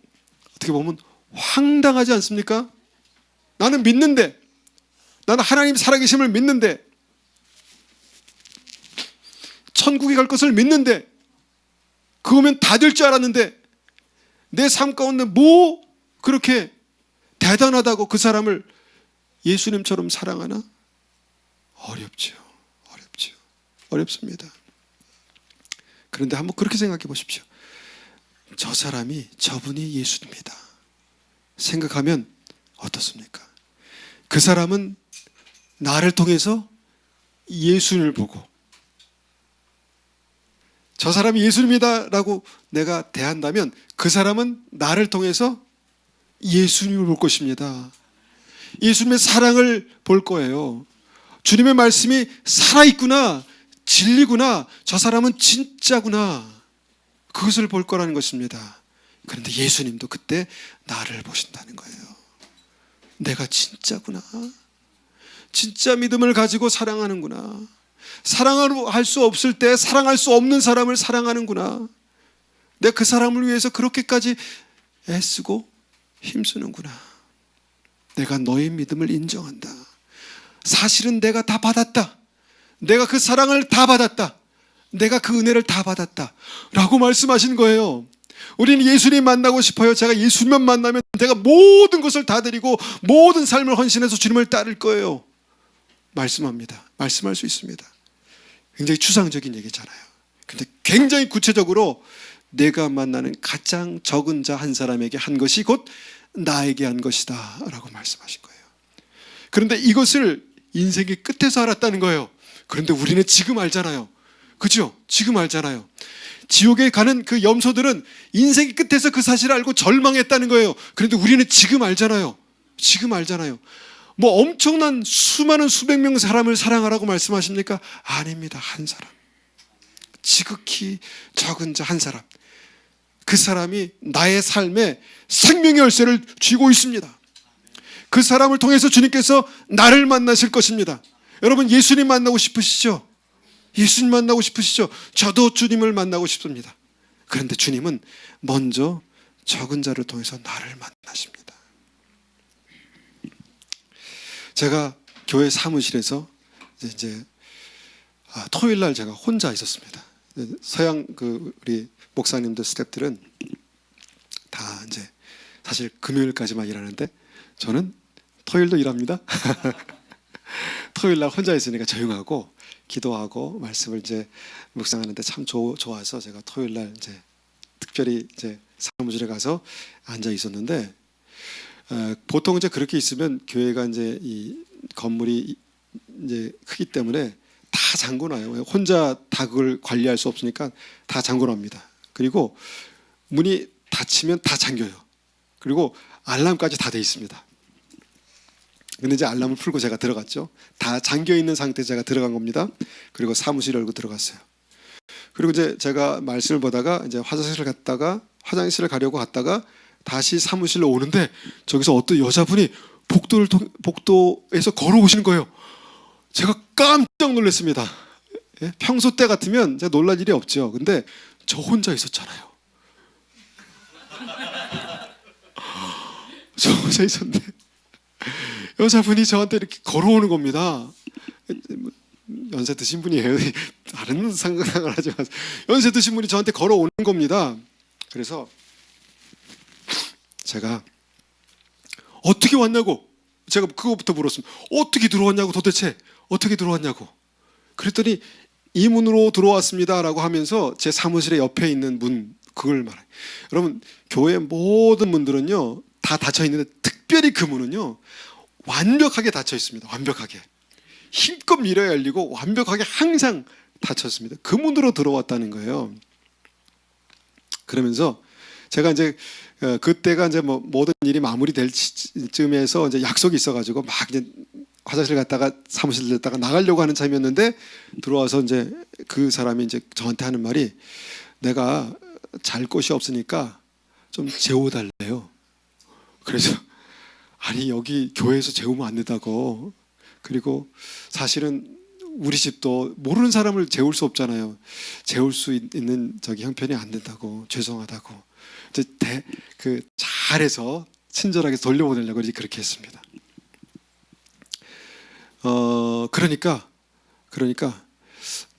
어떻게 보면 황당하지 않습니까? 나는 믿는데, 나는 하나님 살아계심을 믿는데, 천국에 갈 것을 믿는데, 그거면 다 될 줄 알았는데, 내 삶 가운데 뭐 그렇게 대단하다고 그 사람을 예수님처럼 사랑하나? 어렵죠. 어렵습니다. 그런데 한번 그렇게 생각해 보십시오. 저분이 예수입니다 생각하면 어떻습니까? 그 사람은 나를 통해서 예수님을 보고, 저 사람이 예수님이다라고 내가 대한다면 그 사람은 나를 통해서 예수님을 볼 것입니다. 예수님의 사랑을 볼 거예요. 주님의 말씀이 살아있구나, 진리구나, 저 사람은 진짜구나, 그것을 볼 거라는 것입니다. 그런데 예수님도 그때 나를 보신다는 거예요. 내가 진짜구나, 진짜 믿음을 가지고 사랑하는구나, 사랑할 수 없을 때 사랑할 수 없는 사람을 사랑하는구나, 내가 그 사람을 위해서 그렇게까지 애쓰고 힘쓰는구나, 내가 너의 믿음을 인정한다, 사실은 내가 다 받았다, 내가 그 사랑을 다 받았다, 내가 그 은혜를 다 받았다 라고 말씀하신 거예요. 우리는 예수님 만나고 싶어요. 제가 예수님만 만나면 제가 모든 것을 다 드리고 모든 삶을 헌신해서 주님을 따를 거예요. 말씀합니다. 말씀할 수 있습니다. 굉장히 추상적인 얘기잖아요. 근데 굉장히 구체적으로 내가 만나는 가장 적은 자 한 사람에게 한 것이 곧 나에게 한 것이다 라고 말씀하신 거예요. 그런데 이것을 인생의 끝에서 알았다는 거예요. 그런데 우리는 지금 알잖아요. 그죠? 지금 알잖아요. 지옥에 가는 그 염소들은 인생의 끝에서 그 사실을 알고 절망했다는 거예요. 그런데 우리는 지금 알잖아요. 지금 알잖아요. 뭐 엄청난 수많은 수백 명 사람을 사랑하라고 말씀하십니까? 아닙니다. 한 사람, 지극히 적은 자 한 사람, 그 사람이 나의 삶에 생명의 열쇠를 쥐고 있습니다. 그 사람을 통해서 주님께서 나를 만나실 것입니다. 여러분, 예수님 만나고 싶으시죠? 예수님 만나고 싶으시죠? 저도 주님을 만나고 싶습니다. 그런데 주님은 먼저 적은 자를 통해서 나를 만나십니다. 제가 교회 사무실에서 이제 토요일 날 제가 혼자 있었습니다. 서양 우리 목사님들 스태프들은 다 이제 사실 금요일까지만 일하는데 저는 토요일도 일합니다. 토요일 날 혼자 있으니까 조용하고 기도하고 말씀을 이제 묵상하는데 참 좋아서 제가 토요일 날 이제 특별히 이제 사무실에 가서 앉아 있었는데, 보통 이제 그렇게 있으면 교회가 이제 이 건물이 이제 크기 때문에 다 잠궈놔요. 혼자 다 그걸 관리할 수 없으니까 다 잠궈놓습니다. 그리고 문이 닫히면 다 잠겨요. 그리고 알람까지 다 돼 있습니다. 근데 이제 알람을 풀고 제가 들어갔죠. 다 잠겨 있는 상태에서 제가 들어간 겁니다. 그리고 사무실 열고 들어갔어요. 그리고 이제 제가 말씀을 보다가 이제 화장실을 가려고 갔다가 다시 사무실로 오는데 저기서 어떤 여자분이 복도에서 걸어오시는 거예요. 제가 깜짝 놀랐습니다. 예? 평소 때 같으면 제가 놀랄 일이 없죠. 근데 저 혼자 있었잖아요. 저 혼자 있었는데 여자분이 저한테 이렇게 걸어오는 겁니다. 연세 드신 분이에요. 다른 생각을 하지 마세요. 연세 드신 분이 저한테 걸어오는 겁니다. 그래서 제가 어떻게 왔냐고, 제가 그거부터 물었습니다. 어떻게 들어왔냐고, 도대체 어떻게 들어왔냐고. 그랬더니 이 문으로 들어왔습니다라고 하면서 제 사무실의 옆에 있는 문, 그걸 말해요. 여러분, 교회 모든 문들은요 다 닫혀 있는데 특별히 그 문은요 완벽하게 닫혀 있습니다. 완벽하게 힘껏 밀어야 열리고 완벽하게 항상 닫혔습니다. 그 문으로 들어왔다는 거예요. 그러면서 제가 이제 그때가 이제 뭐 모든 일이 마무리될 쯤에서 이제 약속이 있어가지고 막 이제 화장실 갔다가 사무실 들렸다가 나가려고 하는 참이었는데 들어와서 이제 그 사람이 이제 저한테 하는 말이 내가 잘 곳이 없으니까 좀 재워달래요. 그래서 아니 여기 교회에서 재우면 안 된다고. 그리고 사실은 우리 집도 모르는 사람을 재울 수 없잖아요. 재울 수 있는 저기 형편이 안 된다고. 죄송하다고. 이제 잘해서 친절하게 돌려보내려고 그렇게 했습니다. 그러니까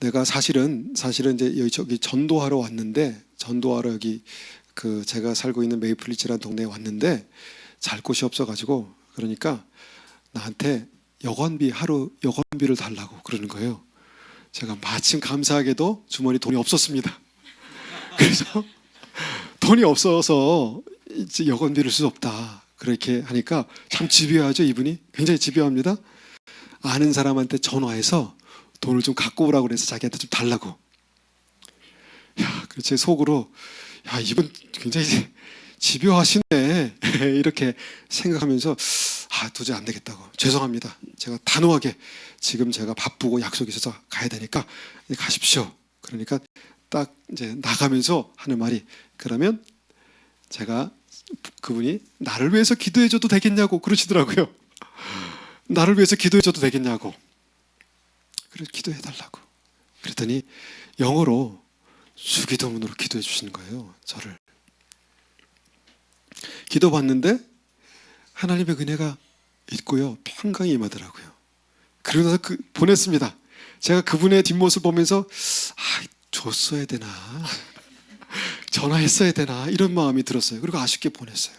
내가 사실은 이제 저기 전도하러 왔는데 전도하러 여기 그 제가 살고 있는 메이플리츠라는 동네에 왔는데 잘 곳이 없어가지고 그러니까 나한테 하루 여관비를 달라고 그러는 거예요. 제가 마침 감사하게도 주머니 돈이 없었습니다. 그래서 돈이 없어서 이제 여관비를 쓸 수 없다. 그렇게 하니까 참 집요하죠. 이분이 굉장히 집요합니다. 아는 사람한테 전화해서 돈을 좀 갖고 오라고 그래서 자기한테 좀 달라고. 야, 제 속으로 야, 이분 굉장히 집요하시네 이렇게 생각하면서 도저히 안 되겠다고. 죄송합니다. 제가 단호하게 지금 제가 바쁘고 약속이 있어서 가야 되니까 가십시오. 그러니까 딱 이제 나가면서 하는 말이 그러면 제가 그분이 나를 위해서 기도해줘도 되겠냐고 그러시더라고요. 나를 위해서 기도해줘도 되겠냐고. 그래서 기도해달라고. 그랬더니 영어로 주기도문으로 기도해 주시는 거예요. 저를. 기도 받는데 하나님의 은혜가 있고요. 평강이 임하더라고요. 그러고 나서 보냈습니다. 제가 그분의 뒷모습 보면서 줬어야 되나 전화했어야 되나 이런 마음이 들었어요. 그리고 아쉽게 보냈어요.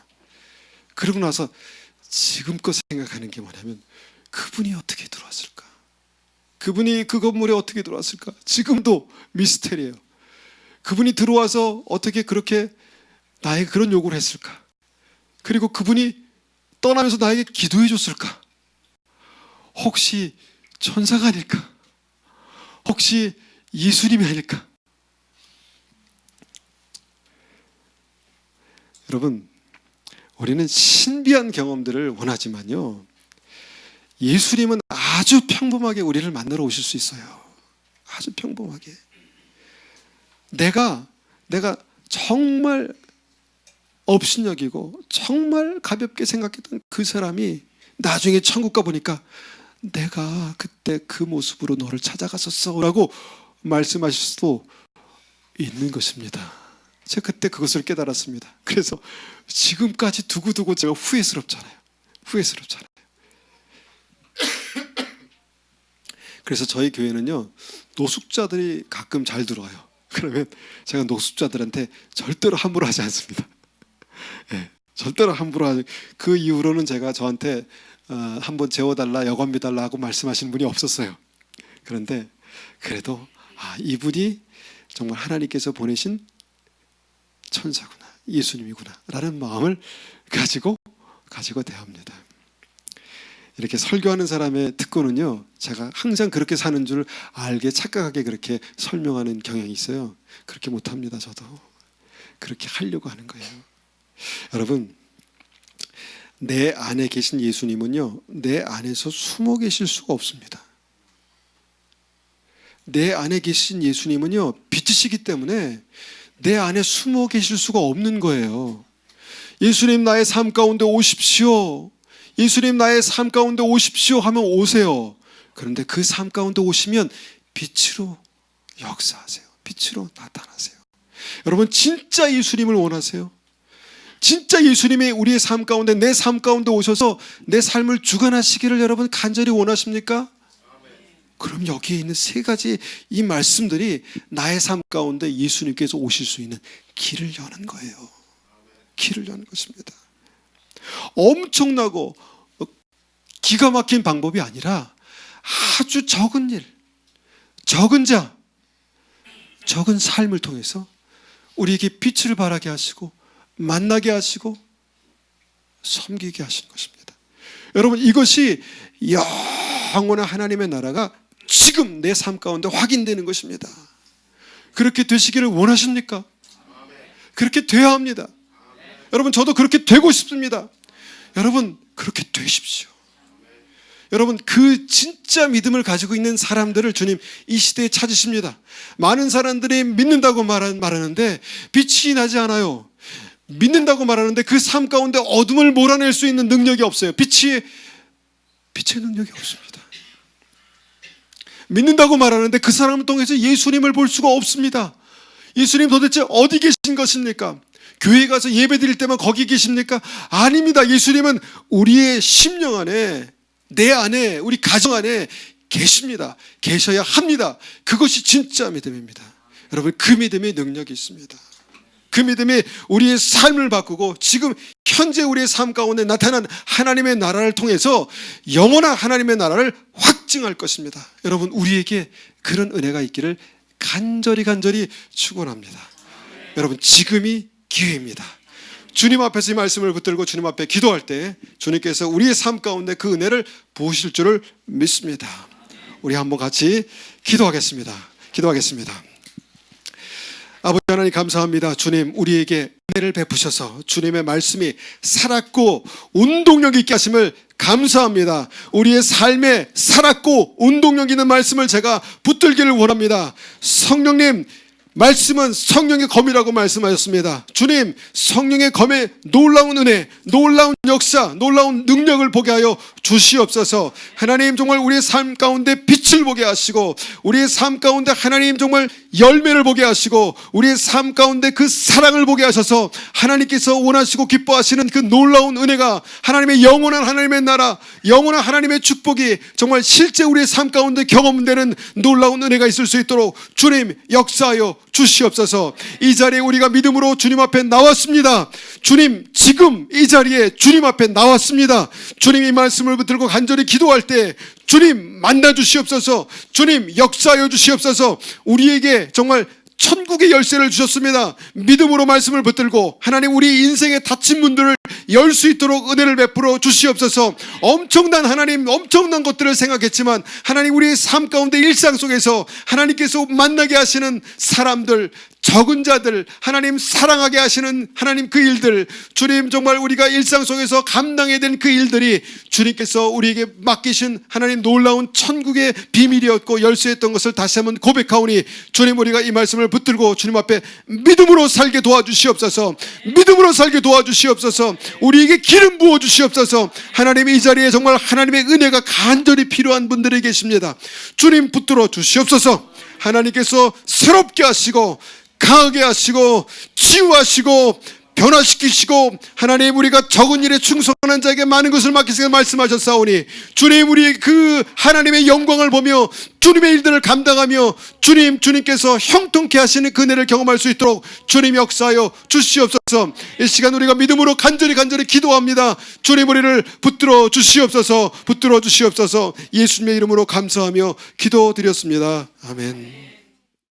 그러고 나서 지금껏 생각하는 게 뭐냐면 그분이 어떻게 들어왔을까? 그분이 그 건물에 어떻게 들어왔을까? 지금도 미스테리예요. 그분이 들어와서 어떻게 그렇게 나에게 그런 요구를 했을까? 그리고 그분이 떠나면서 나에게 기도해 줬을까? 혹시 천사가 아닐까? 혹시 예수님이 아닐까? 여러분, 우리는 신비한 경험들을 원하지만요, 예수님은 아주 평범하게 우리를 만나러 오실 수 있어요. 아주 평범하게. 내가 정말 업신여기고 정말 가볍게 생각했던 그 사람이 나중에 천국 가보니까 내가 그때 그 모습으로 너를 찾아갔었어 라고 말씀하실 수도 있는 것입니다. 제가 그때 그것을 깨달았습니다. 그래서 지금까지 두고두고 제가 후회스럽잖아요. 그래서 저희 교회는요, 노숙자들이 가끔 잘 들어와요. 그러면 제가 노숙자들한테 절대로 함부로 하지 않습니다. 네, 절대로 함부로 하지. 그 이후로는 제가 저한테 한번 재워달라, 여관비 달라 하고 말씀하시는 분이 없었어요. 그런데 그래도 이분이 정말 하나님께서 보내신 천사구나, 예수님이구나 라는 마음을 가지고 대합니다. 이렇게 설교하는 사람의 특권은요, 제가 항상 그렇게 사는 줄 알게 착각하게 그렇게 설명하는 경향이 있어요. 그렇게 못합니다. 저도 그렇게 하려고 하는 거예요. 여러분, 내 안에 계신 예수님은요, 내 안에서 숨어 계실 수가 없습니다. 내 안에 계신 예수님은요, 빛이시기 때문에 내 안에 숨어 계실 수가 없는 거예요. 예수님 나의 삶 가운데 오십시오. 예수님 나의 삶 가운데 오십시오 하면 오세요. 그런데 그 삶 가운데 오시면 빛으로 역사하세요. 빛으로 나타나세요. 여러분, 진짜 예수님을 원하세요? 진짜 예수님이 우리의 삶 가운데, 내 삶 가운데 오셔서 내 삶을 주관하시기를 여러분 간절히 원하십니까? 그럼 여기에 있는 세 가지 이 말씀들이 나의 삶 가운데 예수님께서 오실 수 있는 길을 여는 거예요. 길을 여는 것입니다. 엄청나고 기가 막힌 방법이 아니라 아주 적은 일, 적은 자, 적은 삶을 통해서 우리에게 빛을 발하게 하시고 만나게 하시고 섬기게 하시는 것입니다. 여러분, 이것이 영원한 하나님의 나라가 지금 내 삶 가운데 확인되는 것입니다. 그렇게 되시기를 원하십니까? 그렇게 돼야 합니다. 여러분, 저도 그렇게 되고 싶습니다. 여러분, 그렇게 되십시오. 여러분, 그 진짜 믿음을 가지고 있는 사람들을 주님 이 시대에 찾으십니다. 많은 사람들이 믿는다고 말하는데 빛이 나지 않아요. 믿는다고 말하는데 그 삶 가운데 어둠을 몰아낼 수 있는 능력이 없어요. 빛의 능력이 없습니다. 믿는다고 말하는데 그 사람을 통해서 예수님을 볼 수가 없습니다. 예수님 도대체 어디 계신 것입니까? 교회 가서 예배 드릴 때만 거기 계십니까? 아닙니다. 예수님은 우리의 심령 안에, 내 안에, 우리 가정 안에 계십니다. 계셔야 합니다. 그것이 진짜 믿음입니다. 여러분, 그 믿음의 능력이 있습니다. 그 믿음이 우리의 삶을 바꾸고 지금 현재 우리의 삶 가운데 나타난 하나님의 나라를 통해서 영원한 하나님의 나라를 확증할 것입니다. 여러분, 우리에게 그런 은혜가 있기를 간절히 축원합니다. 여러분, 지금이 기회입니다. 주님 앞에서 이 말씀을 붙들고 주님 앞에 기도할 때 주님께서 우리의 삶 가운데 그 은혜를 부으실 줄을 믿습니다. 우리 한번 같이 기도하겠습니다. 아버지 하나님, 감사합니다. 주님, 우리에게 은혜를 베푸셔서 주님의 말씀이 살았고 운동력 있게 하심을 감사합니다. 우리의 삶에 살았고 운동력 있는 말씀을 제가 붙들기를 원합니다. 성령님, 말씀은 성령의 검이라고 말씀하셨습니다. 주님, 성령의 검에 놀라운 은혜, 놀라운 역사, 놀라운 능력을 보게 하여 주시옵소서. 하나님, 정말 우리의 삶 가운데 빛을 보게 하시고 우리의 삶 가운데 하나님 정말 열매를 보게 하시고 우리의 삶 가운데 그 사랑을 보게 하셔서 하나님께서 원하시고 기뻐하시는 그 놀라운 은혜가 하나님의 영원한 하나님의 나라, 영원한 하나님의 축복이 정말 실제 우리의 삶 가운데 경험되는 놀라운 은혜가 있을 수 있도록 주님 역사하여 주시옵소서. 이 자리에 우리가 믿음으로 주님 앞에 나왔습니다. 주님, 지금 이 자리에 주님 앞에 나왔습니다. 주님, 이 말씀을 붙들고 간절히 기도할 때 주님 만나 주시옵소서. 주님 역사하여 주시옵소서. 우리에게 정말 천국의 열쇠를 주셨습니다. 믿음으로 말씀을 붙들고 하나님, 우리 인생의 닫힌 문들을 열 수 있도록 은혜를 베풀어 주시옵소서. 엄청난 하나님, 엄청난 것들을 생각했지만 하나님, 우리의 삶 가운데 일상 속에서 하나님께서 만나게 하시는 사람들, 적은 자들, 하나님 사랑하게 하시는 하나님 그 일들, 주님 정말 우리가 일상 속에서 감당해야 되는 그 일들이 주님께서 우리에게 맡기신 하나님 놀라운 천국의 비밀이었고 열쇠였던 것을 다시 한번 고백하오니 주님, 우리가 이 말씀을 붙들고 주님 앞에 믿음으로 살게 도와주시옵소서. 믿음으로 살게 도와주시옵소서. 우리에게 기름 부어주시옵소서. 하나님, 이 자리에 정말 하나님의 은혜가 간절히 필요한 분들이 계십니다. 주님 붙들어 주시옵소서. 하나님께서 새롭게 하시고 강하게 하시고 치유하시고 변화시키시고 하나님, 우리가 적은 일에 충성하는 자에게 많은 것을 맡기시게 말씀하셨사오니 주님, 우리 그 하나님의 영광을 보며 주님의 일들을 감당하며 주님께서 형통케 하시는 그 은혜를 경험할 수 있도록 주님 역사하여 주시옵소서. 이 시간 우리가 믿음으로 간절히 기도합니다. 주님, 우리를 붙들어 주시옵소서. 예수님의 이름으로 감사하며 기도드렸습니다. 아멘.